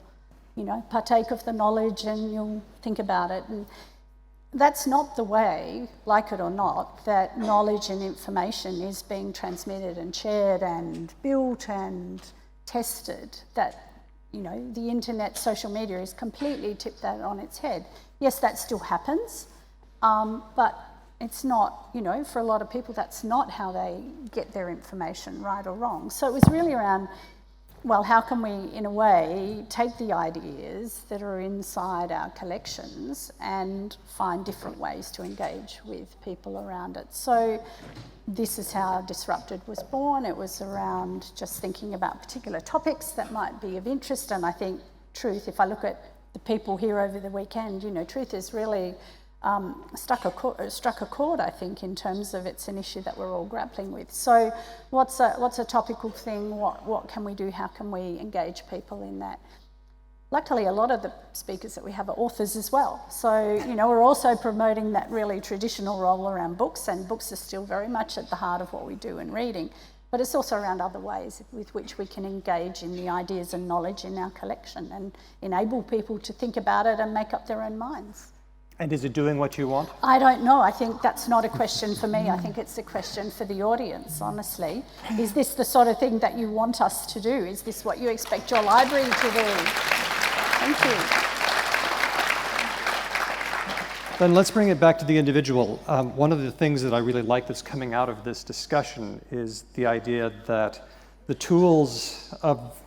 [SPEAKER 2] partake of the knowledge and you'll think about it. And that's not the way, like it or not, that knowledge and information is being transmitted and shared and built and tested. That, the internet, social media is completely tipped that on its head. Yes, that still happens, but it's not, for a lot of people, that's not how they get their information, right or wrong. So it was really around, well, how can we, in a way, take the ideas that are inside our collections and find different ways to engage with people around it. So this is how Disrupted was born. It was around just thinking about particular topics that might be of interest. And I think truth, if I look at the people here over the weekend, truth is really struck a chord, I think, in terms of it's an issue that we're all grappling with. So what's a topical thing? What can we do? How can we engage people in that? Luckily, a lot of the speakers that we have are authors as well. So, we're also promoting that really traditional role around books, and books are still very much at the heart of what we do in reading. But it's also around other ways with which we can engage in the ideas and knowledge in our collection and enable people to think about it and make up their own minds.
[SPEAKER 1] And is it doing what you want?
[SPEAKER 2] I don't know. I think that's not a question for me. I think it's a question for the audience, honestly. Is this the sort of thing that you want us to do? Is this what you expect your library to do? Thank you.
[SPEAKER 1] Then let's bring it back to the individual. One of the things that I really like that's coming out of this discussion is the idea that the tools of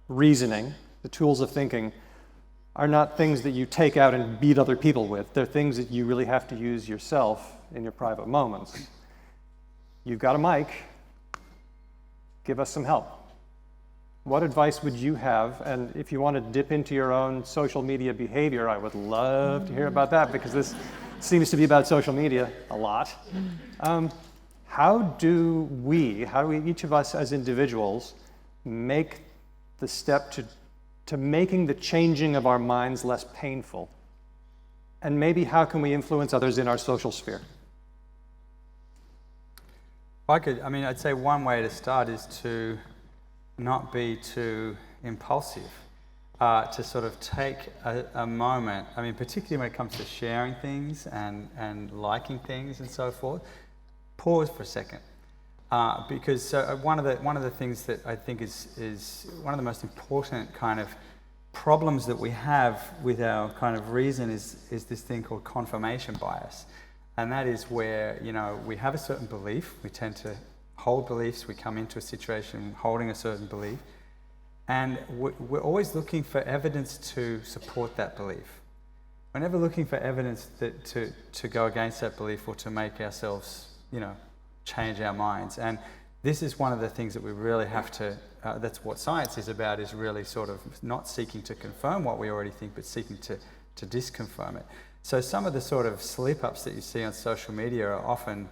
[SPEAKER 1] reasoning, the tools of thinking, are not things that you take out and beat other people with. They're things that you really have to use yourself in your private moments. You've got a mic. Give us some help. What advice would you have? And if you want to dip into your own social media behavior, I would love to hear about that, because this seems to be about social media a lot. How do we, each of us as individuals, make the step to making the changing of our minds less painful? And maybe how can we influence others in our social sphere?
[SPEAKER 4] I'd say one way to start is to not be too impulsive, to sort of take a moment, particularly when it comes to sharing things and liking things and so forth, pause for a second. Because one of the things that I think is one of the most important kind of problems that we have with our kind of reason is this thing called confirmation bias. And that is where, we have a certain belief, we tend to hold beliefs, we come into a situation holding a certain belief, and we're always looking for evidence to support that belief. We're never looking for evidence to go against that belief or to make ourselves, change our minds. And this is one of the things that we really have to, that's what science is about, is really sort of not seeking to confirm what we already think, but seeking to disconfirm it. So some of the sort of slip-ups that you see on social media are often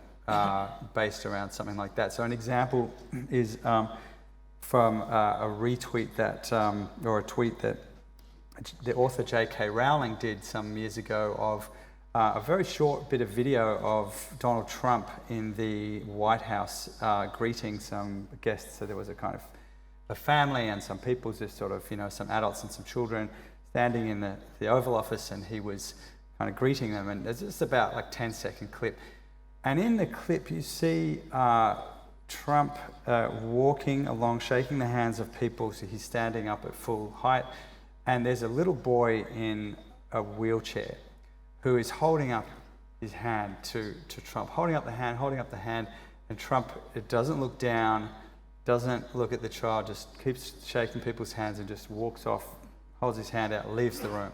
[SPEAKER 4] based around something like that. So an example is from a retweet that, or a tweet that the author Decay Rowling did some years ago of a very short bit of video of Donald Trump in the White House greeting some guests. So there was a kind of a family and some people, just sort of, some adults and some children standing in the Oval Office, and he was kind of greeting them. And it's just about like 10-second clip. And in the clip you see Trump walking along, shaking the hands of people. So he's standing up at full height. And there's a little boy in a wheelchair who is holding up his hand to Trump, holding up the hand, and Trump, it doesn't look down, doesn't look at the child, just keeps shaking people's hands and just walks off, holds his hand out, leaves the room.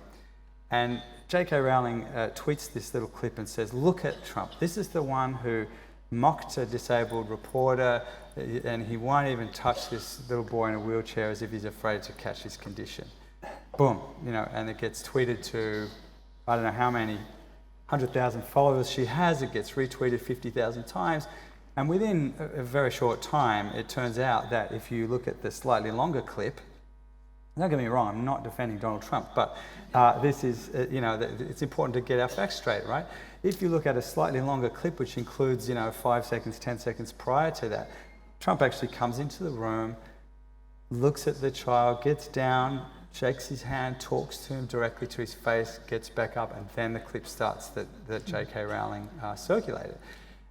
[SPEAKER 4] And J.K. Rowling tweets this little clip and says, "Look at Trump. This is the one who mocked a disabled reporter, and he won't even touch this little boy in a wheelchair as if he's afraid to catch his condition." Boom, and it gets tweeted to, I don't know how many 100,000 followers she has. It gets retweeted 50,000 times. And within a very short time, it turns out that if you look at the slightly longer clip, don't get me wrong, I'm not defending Donald Trump, but this is, it's important to get our facts straight, right? If you look at a slightly longer clip, which includes, 5 seconds, 10 seconds prior to that, Trump actually comes into the room, looks at the child, gets down, shakes his hand, talks to him directly to his face, gets back up, and then the clip starts that J.K. Rowling circulated.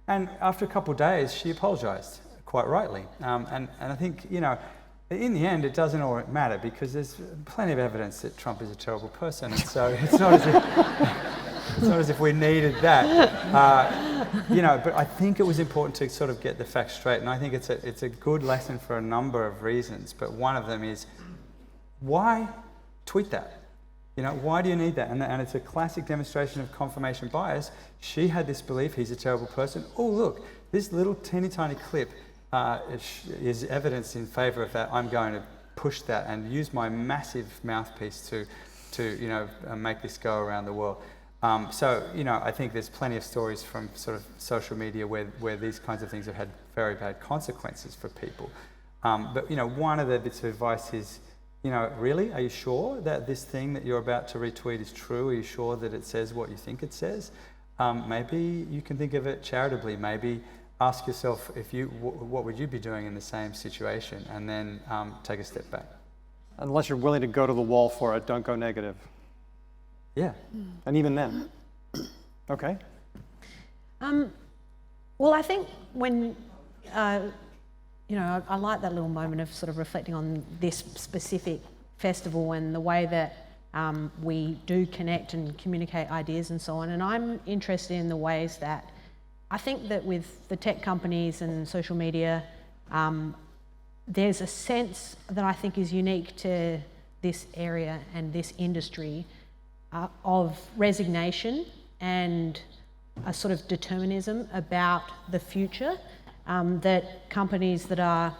[SPEAKER 4] And after a couple of days, she apologised, quite rightly. And I think, you know, in the end, it doesn't all matter because there's plenty of evidence that Trump is a terrible person. And so it's not as if we needed that. You know, but I think it was important to sort of get the facts straight. And I think it's a good lesson for a number of reasons. But one of them is, why tweet that? You know, why do you need that? And it's a classic demonstration of confirmation bias. She had this belief he's a terrible person. Oh, look, this little teeny tiny clip is evidence in favour of that. I'm going to push that and use my massive mouthpiece to you know, make this go around the world. So, you know, I think there's plenty of stories from sort of social media where these kinds of things have had very bad consequences for people. But, you know, one of the bits of advice is, you know, really, are you sure that this thing that you're about to retweet is true? Are you sure that it says what you think it says? Maybe you can think of it charitably. Maybe ask yourself what would you be doing in the same situation, and then take a step back.
[SPEAKER 1] Unless you're willing to go to the wall for it, don't go negative.
[SPEAKER 4] Yeah.
[SPEAKER 1] And even then. Okay.
[SPEAKER 3] Well, I think when, you know, I like that little moment of sort of reflecting on this specific festival and the way that we do connect and communicate ideas and so on. And I'm interested in the ways that I think that with the tech companies and social media, there's a sense that I think is unique to this area and this industry of resignation and a sort of determinism about the future, that companies that are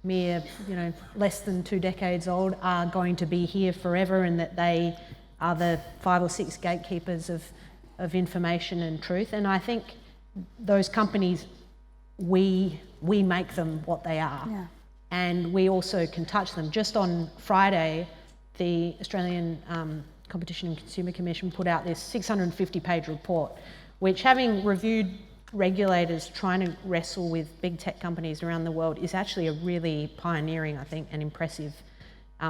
[SPEAKER 3] mere, you know, less than 2 decades old are going to be here forever, and that they are the 5 or 6 gatekeepers of information and truth. And I think those companies, we make them what they are.
[SPEAKER 2] Yeah.
[SPEAKER 3] And we also can touch them. Just on Friday, the Australian Competition and Consumer Commission put out this 650-page report, which, having reviewed regulators trying to wrestle with big tech companies around the world, is actually a really pioneering, I think, and impressive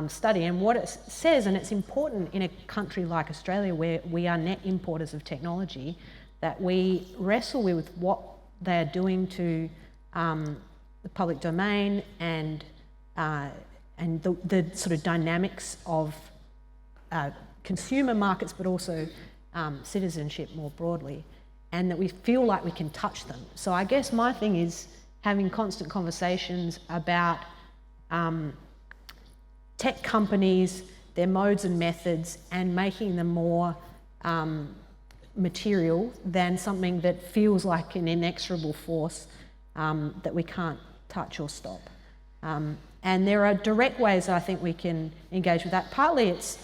[SPEAKER 3] study. And what it says, and it's important in a country like Australia where we are net importers of technology, that we wrestle with what they're doing to the public domain and the sort of dynamics of consumer markets, but also citizenship more broadly, and that we feel like we can touch them. So I guess my thing is having constant conversations about tech companies, their modes and methods, and making them more material than something that feels like an inexorable force that we can't touch or stop. And there are direct ways I think we can engage with that. Partly it's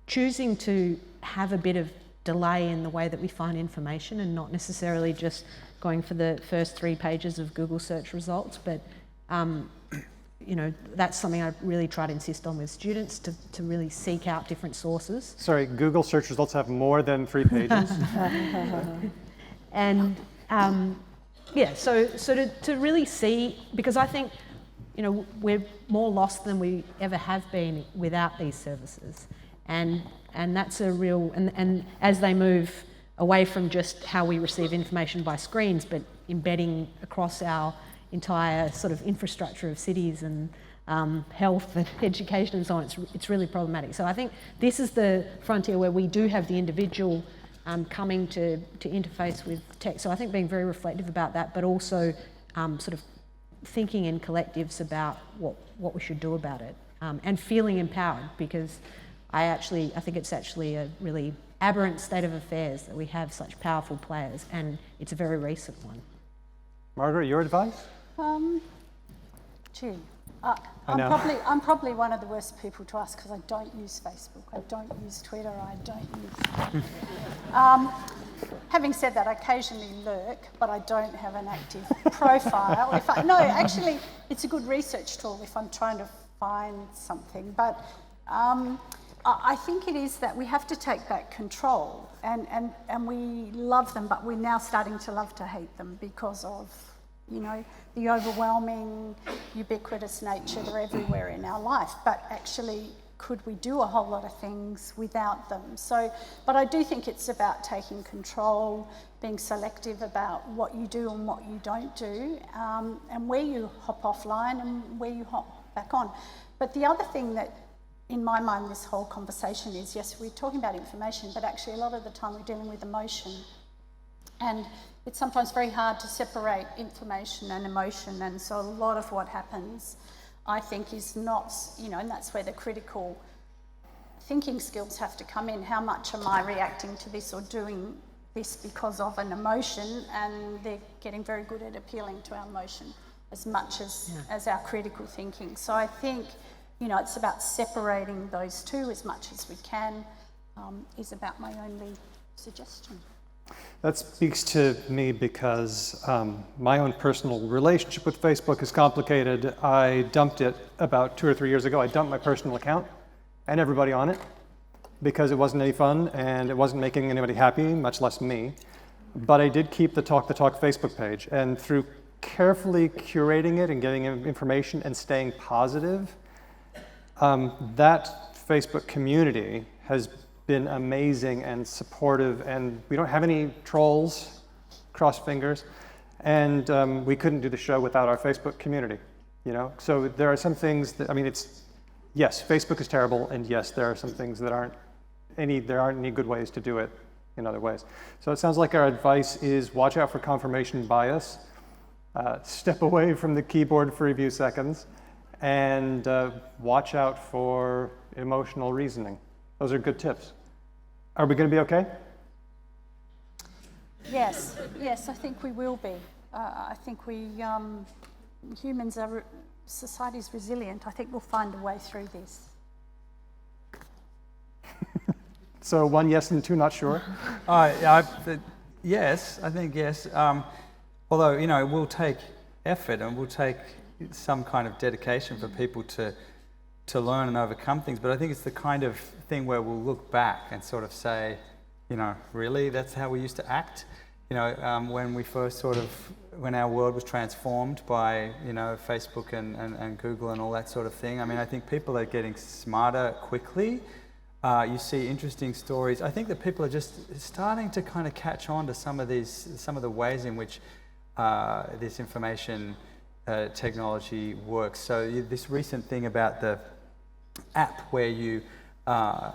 [SPEAKER 3] choosing to have a bit of delay in the way that we find information and not necessarily just going for the first 3 pages of Google search results, but you know, that's something I really try to insist on with students, to really seek out different sources.
[SPEAKER 1] Sorry, Google search results have more than 3 pages.
[SPEAKER 3] And yeah, so to really see, because I think, you know, we're more lost than we ever have been without these services. And that's a real, and as they move away from just how we receive information by screens, but embedding across our entire sort of infrastructure of cities and health and education and so on, it's really problematic. So I think this is the frontier where we do have the individual coming to interface with tech. So I think being very reflective about that, but also sort of thinking in collectives about what we should do about it, and feeling empowered, because I think it's actually a really aberrant state of affairs that we have such powerful players, and it's a very recent one.
[SPEAKER 1] Margaret, your advice?
[SPEAKER 2] Gee, I'm probably one of the worst people to ask because I don't use Facebook, I don't use Twitter, I don't use... Having said that, I occasionally lurk, but I don't have an active profile. Actually, it's a good research tool if I'm trying to find something. But I think it is that we have to take back control, and we love them, but we're now starting to love to hate them because of you know, the overwhelming, ubiquitous nature. They're everywhere in our life, but actually, could we do a whole lot of things without them? So, but I do think it's about taking control, being selective about what you do and what you don't do, and where you hop offline and where you hop back on. But the other thing that, in my mind, this whole conversation is, yes, we're talking about information, but actually a lot of the time we're dealing with emotion. And it's sometimes very hard to separate information and emotion, and so a lot of what happens, I think, is not, you know, and that's where the critical thinking skills have to come in. How much am I reacting to this or doing this because of an emotion? And they're getting very good at appealing to our emotion as much as our critical thinking. So I think, you know, it's about separating those two as much as we can, is about my only suggestion.
[SPEAKER 1] That speaks to me because my own personal relationship with Facebook is complicated. I dumped it about 2 or 3 years ago. I dumped my personal account and everybody on it because it wasn't any fun and it wasn't making anybody happy, much less me. But I did keep the Talk Facebook page, and through carefully curating it and getting information and staying positive, that Facebook community has been amazing and supportive, and we don't have any trolls, cross fingers, and we couldn't do the show without our Facebook community, you know? So there are some things that, I mean, yes, Facebook is terrible, and yes, there are some things that there aren't any good ways to do it in other ways. So it sounds like our advice is watch out for confirmation bias, step away from the keyboard for a few seconds, and watch out for emotional reasoning. Those are good tips. Are we going to be okay?
[SPEAKER 2] Yes, I think we will be. I think humans are, society's resilient. I think we'll find a way through this.
[SPEAKER 1] So 1 yes and 2 not sure?
[SPEAKER 4] Yes, I think yes. Although, you know, it will take effort and will take some kind of dedication for people to learn and overcome things, but I think it's the kind of thing where we'll look back and sort of say, you know, really, that's how we used to act? You know, when we first when our world was transformed by, you know, Facebook and Google and all that sort of thing. I mean, I think people are getting smarter quickly. You see interesting stories. I think that people are just starting to kind of catch on to some of the ways in which this information technology works. So this recent thing about the app where you look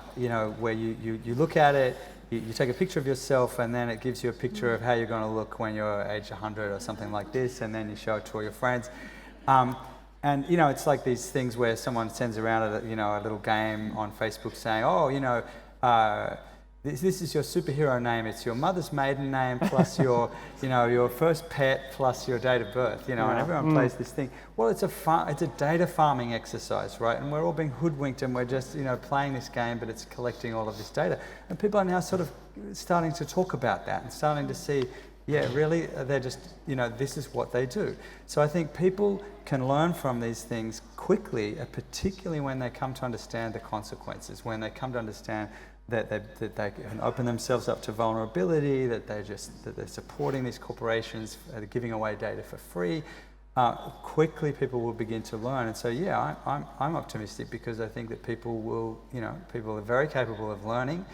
[SPEAKER 4] at it, you take a picture of yourself, and then it gives you a picture of how you're going to look when you're age 100 or something like this, and then you show it to all your friends. And, you know, it's like these things where someone sends around a little game on Facebook saying, oh, you know, this is your superhero name. It's your mother's maiden name plus your, you know, your first pet plus your date of birth, you know, and everyone plays this thing. Well, it's a data farming exercise, right? And we're all being hoodwinked, and we're just, you know, playing this game, but it's collecting all of this data. And people are now sort of starting to talk about that and starting to see, yeah, really, they're just, you know, this is what they do. So I think people can learn from these things quickly, particularly when they come to understand the consequences, when they come to understand that they can open themselves up to vulnerability, that they're supporting these corporations, giving away data for free. Quickly people will begin to learn. And so, yeah, I'm optimistic because I think that people are very capable of learning,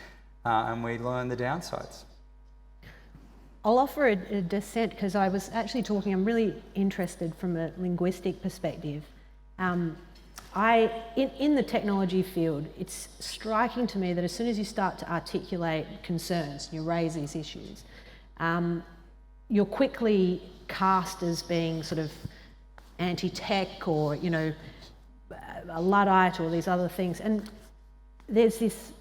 [SPEAKER 4] and we learn the downsides.
[SPEAKER 3] I'll offer a dissent because I was actually talking, I'm really interested from a linguistic perspective. In the technology field, it's striking to me that as soon as you start to articulate concerns, you raise these issues, you're quickly cast as being sort of anti-tech or, you know, a Luddite or these other things. And there's this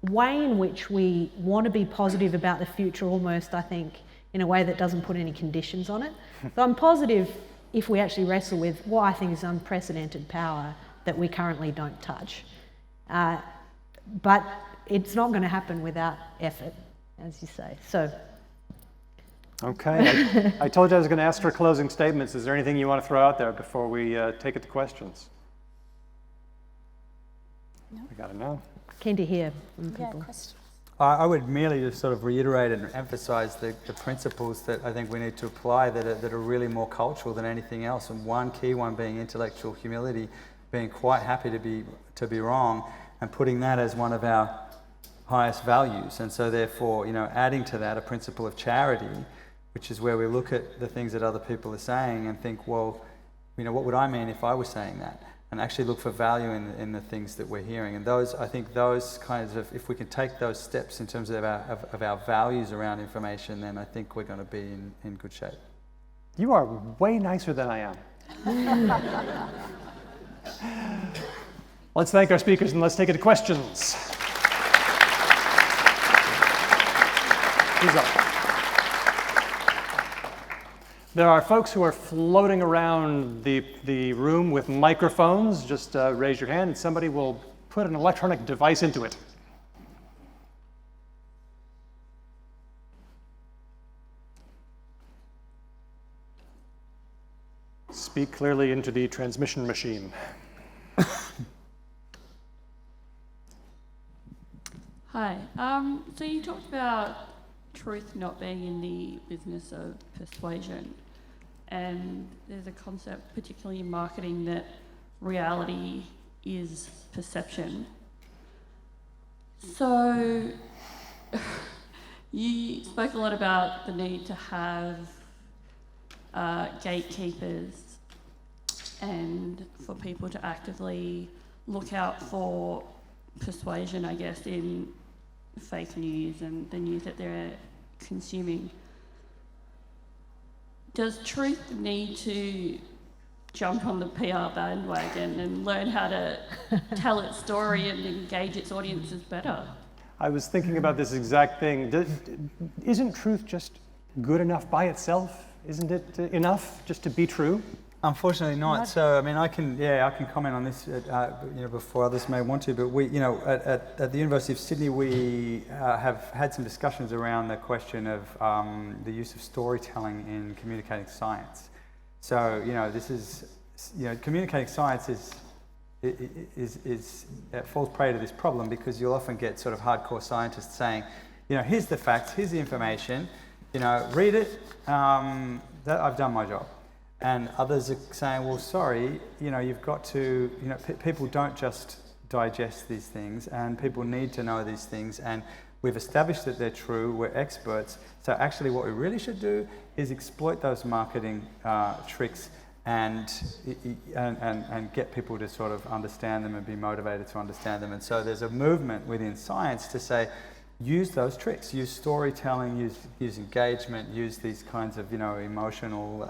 [SPEAKER 3] way in which we want to be positive about the future almost, I think, in a way that doesn't put any conditions on it. So I'm positive if we actually wrestle with what I think is unprecedented power that we currently don't touch. But it's not going to happen without effort, as you say. So.
[SPEAKER 1] Okay, I told you I was going to ask for closing statements. Is there anything you want to throw out there before we take it to questions?
[SPEAKER 2] No.
[SPEAKER 1] We got to know.
[SPEAKER 3] Keen to hear from people.
[SPEAKER 2] Yeah, questions.
[SPEAKER 4] I would merely just sort of reiterate and emphasize the principles that I think we need to apply that are really more cultural than anything else. And one key one being intellectual humility, being quite happy to be wrong, and putting that as one of our highest values. And so therefore, adding to that a principle of charity, which is where we look at the things that other people are saying and think, well, what would I mean if I was saying that? And actually look for value in the things that we're hearing. And I think those kinds of, if we can take those steps in terms of our values around information, then I think we're going to be in good shape.
[SPEAKER 1] You are way nicer than I am. Let's thank our speakers and let's take it to questions. Who's up? There are folks who are floating around the room with microphones. Just raise your hand and somebody will put an electronic device into it. Speak clearly into the transmission machine.
[SPEAKER 5] Hi. So you talked about truth not being in the business of persuasion. And there's a concept, particularly in marketing, that reality is perception. So you spoke a lot about the need to have gatekeepers and for people to actively look out for persuasion, I guess, in fake news and the news that they're consuming. Does truth need to jump on the PR bandwagon and learn how to tell its story and engage its audiences better?
[SPEAKER 1] I was thinking about this exact thing. Isn't truth just good enough by itself? Isn't it enough just to be true?
[SPEAKER 4] Unfortunately not. So, I can comment on this, before others may want to, but we, at the University of Sydney, we have had some discussions around the question of the use of storytelling in communicating science. So, this is, communicating science falls prey to this problem because you'll often get sort of hardcore scientists saying, here's the facts, here's the information, read it, that I've done my job. And others are saying, well, sorry, you've got to, people don't just digest these things and people need to know these things and we've established that they're true, we're experts. So actually what we really should do is exploit those marketing tricks and get people to sort of understand them and be motivated to understand them. And so there's a movement within science to say, use those tricks, use storytelling, use engagement, use these kinds of, emotional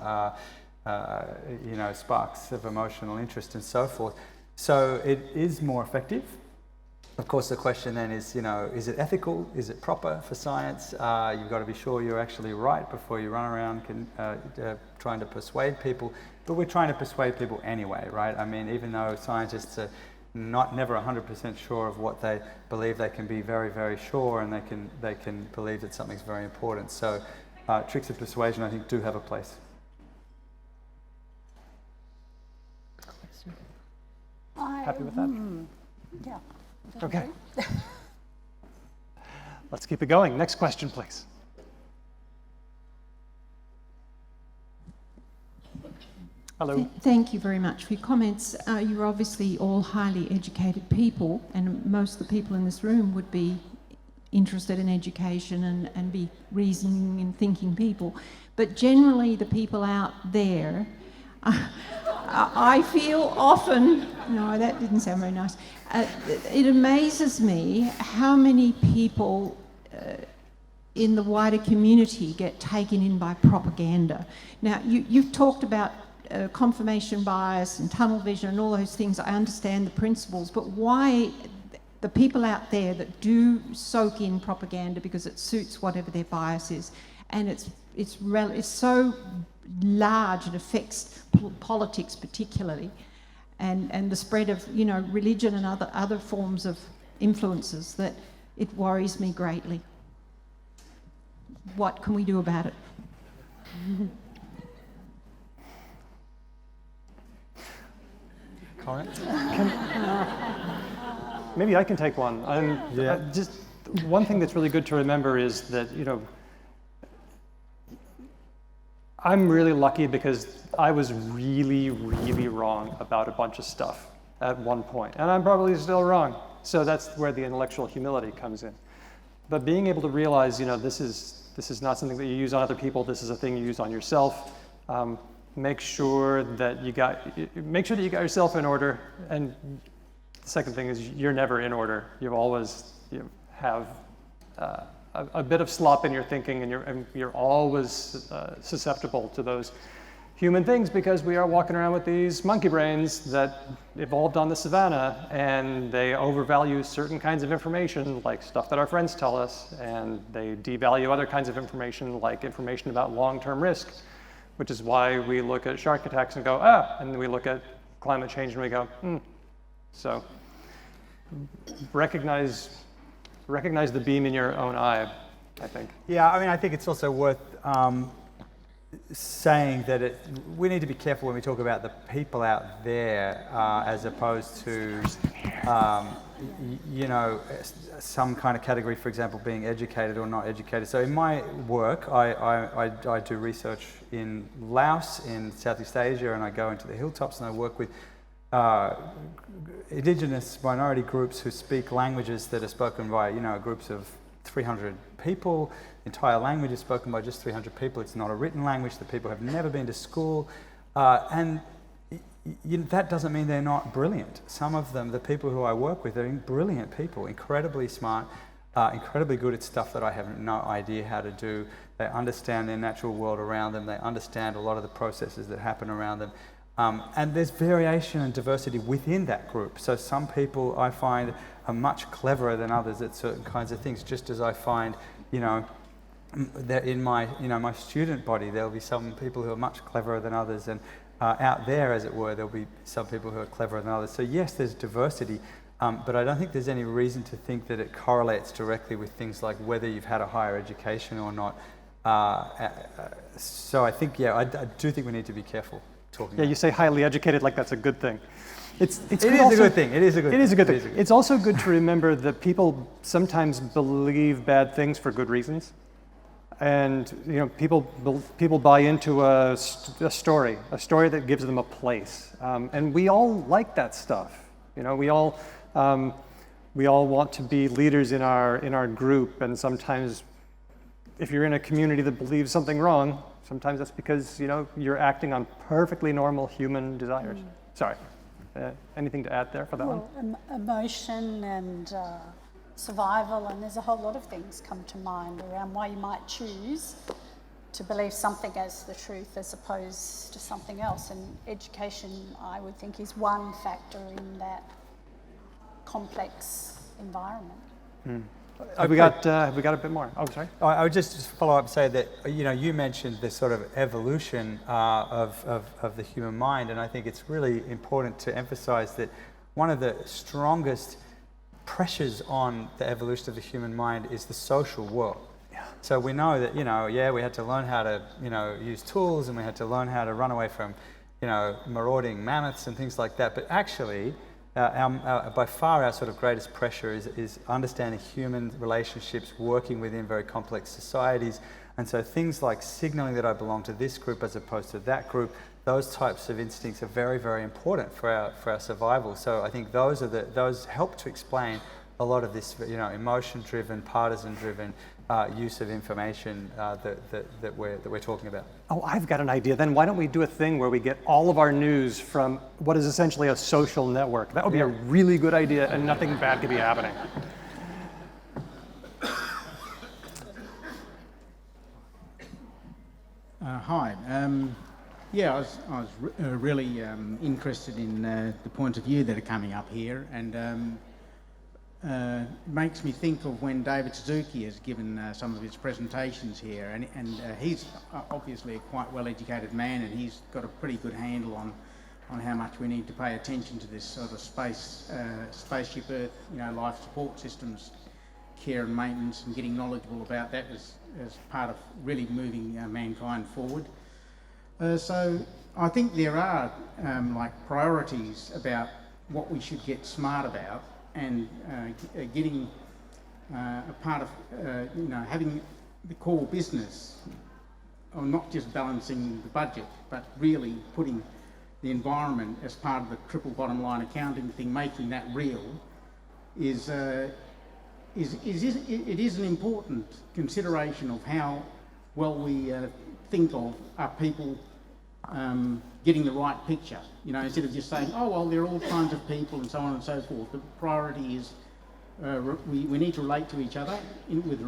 [SPEAKER 4] sparks of emotional interest and so forth. So it is more effective. Of course, the question then is, is it ethical? Is it proper for science? You've got to be sure you're actually right before you run around trying to persuade people. But we're trying to persuade people anyway, right? Even though scientists are never 100% sure of what they believe, they can be very, very sure, and they can believe that something's very important. So tricks of persuasion, I think, do have a place.
[SPEAKER 1] Happy with that?
[SPEAKER 2] Yeah.
[SPEAKER 1] Okay. Let's keep it going. Next question, please. Hello.
[SPEAKER 6] Thank you very much for your comments. You're obviously all highly educated people, and most of the people in this room would be interested in education and be reasoning and thinking people. But generally, the people out there, I feel often, no, that didn't sound very nice. It amazes me how many people in the wider community get taken in by propaganda. Now, you've talked about confirmation bias and tunnel vision and all those things. I understand the principles, but why the people out there that do soak in propaganda because it suits whatever their bias is, and it's so large, it affects politics particularly, and the spread of religion and other forms of influences, that it worries me greatly. What can we do about it?
[SPEAKER 1] Maybe I can take one. one thing that's really good to remember is that, I'm really lucky because I was really, really wrong about a bunch of stuff at one point, and I'm probably still wrong. So that's where the intellectual humility comes in. But being able to realize, this is not something that you use on other people. This is a thing you use on yourself. Make sure that you got yourself in order. And the second thing is you're never in order. You have a bit of slop in your thinking, and you're always susceptible to those human things because we are walking around with these monkey brains that evolved on the savannah, and they overvalue certain kinds of information, like stuff that our friends tell us, and they devalue other kinds of information, like information about long-term risk, which is why we look at shark attacks and go, and then we look at climate change and we go, So recognize the beam in your own eye, I think.
[SPEAKER 4] Yeah, I think it's also worth saying that we need to be careful when we talk about the people out there as opposed to, some kind of category, for example, being educated or not educated. So in my work, I do research in Laos, in Southeast Asia, and I go into the hilltops and I work with indigenous minority groups who speak languages that are spoken by, groups of 300 people. The entire language is spoken by just 300 people. It's not a written language. The people have never been to school. And that doesn't mean they're not brilliant. Some of them, the people who I work with, are brilliant people, incredibly smart, incredibly good at stuff that I have no idea how to do. They understand their natural world around them. They understand a lot of the processes that happen around them. And there's variation and diversity within that group. So some people I find are much cleverer than others at certain kinds of things, just as I find, that in my, my student body, there'll be some people who are much cleverer than others, and out there, as it were, there'll be some people who are cleverer than others. So yes, there's diversity, but I don't think there's any reason to think that it correlates directly with things like whether you've had a higher education or not. So I think, I do think we need to be careful.
[SPEAKER 1] You say highly educated like that's a good thing. It is
[SPEAKER 4] a good thing. It is a good thing.
[SPEAKER 1] It's also good to remember that people sometimes believe bad things for good reasons, and people buy into a story that gives them a place, and we all like that stuff. We all want to be leaders in our group, and sometimes if you're in a community that believes something wrong, sometimes that's because you're acting on perfectly normal human desires. Sorry, anything to add there for that one?
[SPEAKER 2] Emotion and survival, and there's a whole lot of things come to mind around why you might choose to believe something as the truth as opposed to something else. And education, I would think, is one factor in that complex environment.
[SPEAKER 1] Have we got a bit more? Oh, sorry.
[SPEAKER 4] I would just follow up and say that you mentioned this sort of evolution of the human mind, and I think it's really important to emphasize that one of the strongest pressures on the evolution of the human mind is the social world. Yeah. So we know that we had to learn how to use tools, and we had to learn how to run away from marauding mammoths and things like that. But actually, by far our sort of greatest pressure is understanding human relationships, working within very complex societies. And so things like signaling that I belong to this group as opposed to that group, those types of instincts are very, very important for our survival. So I think those help to explain a lot of this emotion-driven, partisan-driven use of information that we're talking about.
[SPEAKER 1] Oh, I've got an idea. Then why don't we do a thing where we get all of our news from what is essentially a social network? That would be a really good idea, and nothing bad could be happening.
[SPEAKER 7] Hi. I was really interested in the point of view that are coming up here, and it makes me think of when David Suzuki has given some of his presentations here, and he's obviously a quite well-educated man, and he's got a pretty good handle on how much we need to pay attention to this sort of spaceship Earth, life support systems, care and maintenance, and getting knowledgeable about that as part of really moving mankind forward. So I think there are priorities about what we should get smart about, and getting a part of, having the core business, or not just balancing the budget, but really putting the environment as part of the triple bottom line accounting thing, making that real, it is an important consideration of how well we think of our people getting the right picture. Instead of just saying, oh well, there are all kinds of people and so on and so forth. The priority is we need to relate to each other with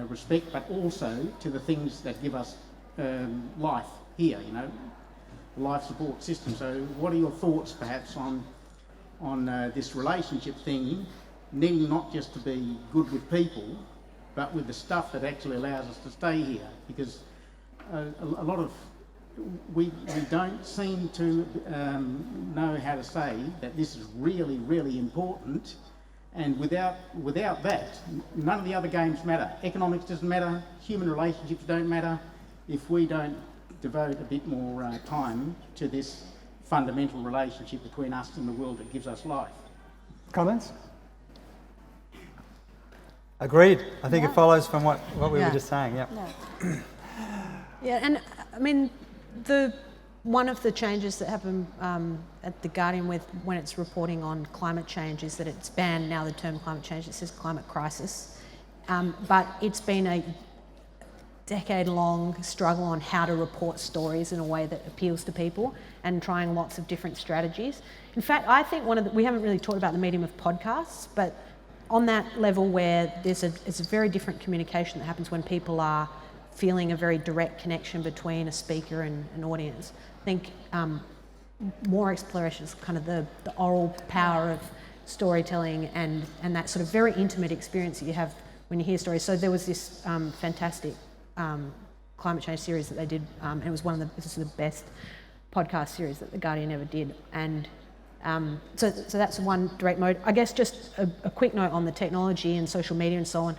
[SPEAKER 7] respect, but also to the things that give us life here. Life support system. So, what are your thoughts, perhaps, on this relationship thing, needing not just to be good with people, but with the stuff that actually allows us to stay here? Because a lot of we don't seem to know how to say that this is really, really important, and without that, none of the other games matter. Economics doesn't matter, human relationships don't matter, if we don't devote a bit more time to this fundamental relationship between us and the world that gives us life.
[SPEAKER 1] Comments?
[SPEAKER 4] Agreed. I think it follows from what we were just saying. Yeah.
[SPEAKER 3] Yeah, and I mean, one of the changes that happened at The Guardian when it's reporting on climate change is that it's banned now the term climate change. It says climate crisis. But it's been a decade-long struggle on how to report stories in a way that appeals to people, and trying lots of different strategies. In fact, I think we haven't really talked about the medium of podcasts, but on that level where it's a very different communication that happens when people are feeling a very direct connection between a speaker and an audience. I think more exploration is kind of the oral power of storytelling and that sort of very intimate experience that you have when you hear stories. So there was this fantastic climate change series that they did, and it was this is the best podcast series that The Guardian ever did. And so that's one direct mode. I guess just a quick note on the technology and social media and so on.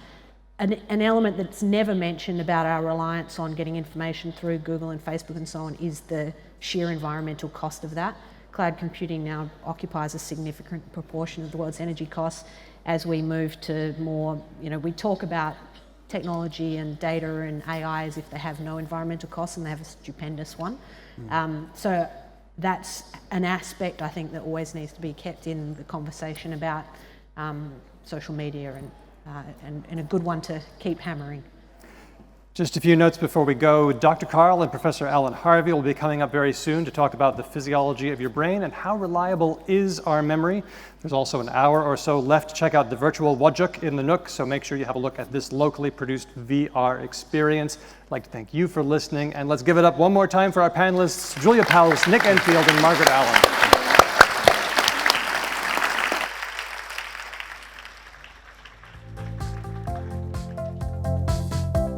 [SPEAKER 3] An element that's never mentioned about our reliance on getting information through Google and Facebook and so on is the sheer environmental cost of that. Cloud computing now occupies a significant proportion of the world's energy costs. As we move to more, we talk about technology and data and AI as if they have no environmental costs, and they have a stupendous one. So that's an aspect, I think, that always needs to be kept in the conversation about social media, and a good one to keep hammering.
[SPEAKER 1] Just a few notes before we go. Dr. Carl and Professor Alan Harvey will be coming up very soon to talk about the physiology of your brain and how reliable is our memory. There's also an hour or so left to check out the virtual Wajak in the Nook, so make sure you have a look at this locally produced VR experience. I'd like to thank you for listening, and let's give it up one more time for our panelists, Julia Powles, Nick Enfield, and Margaret Allen.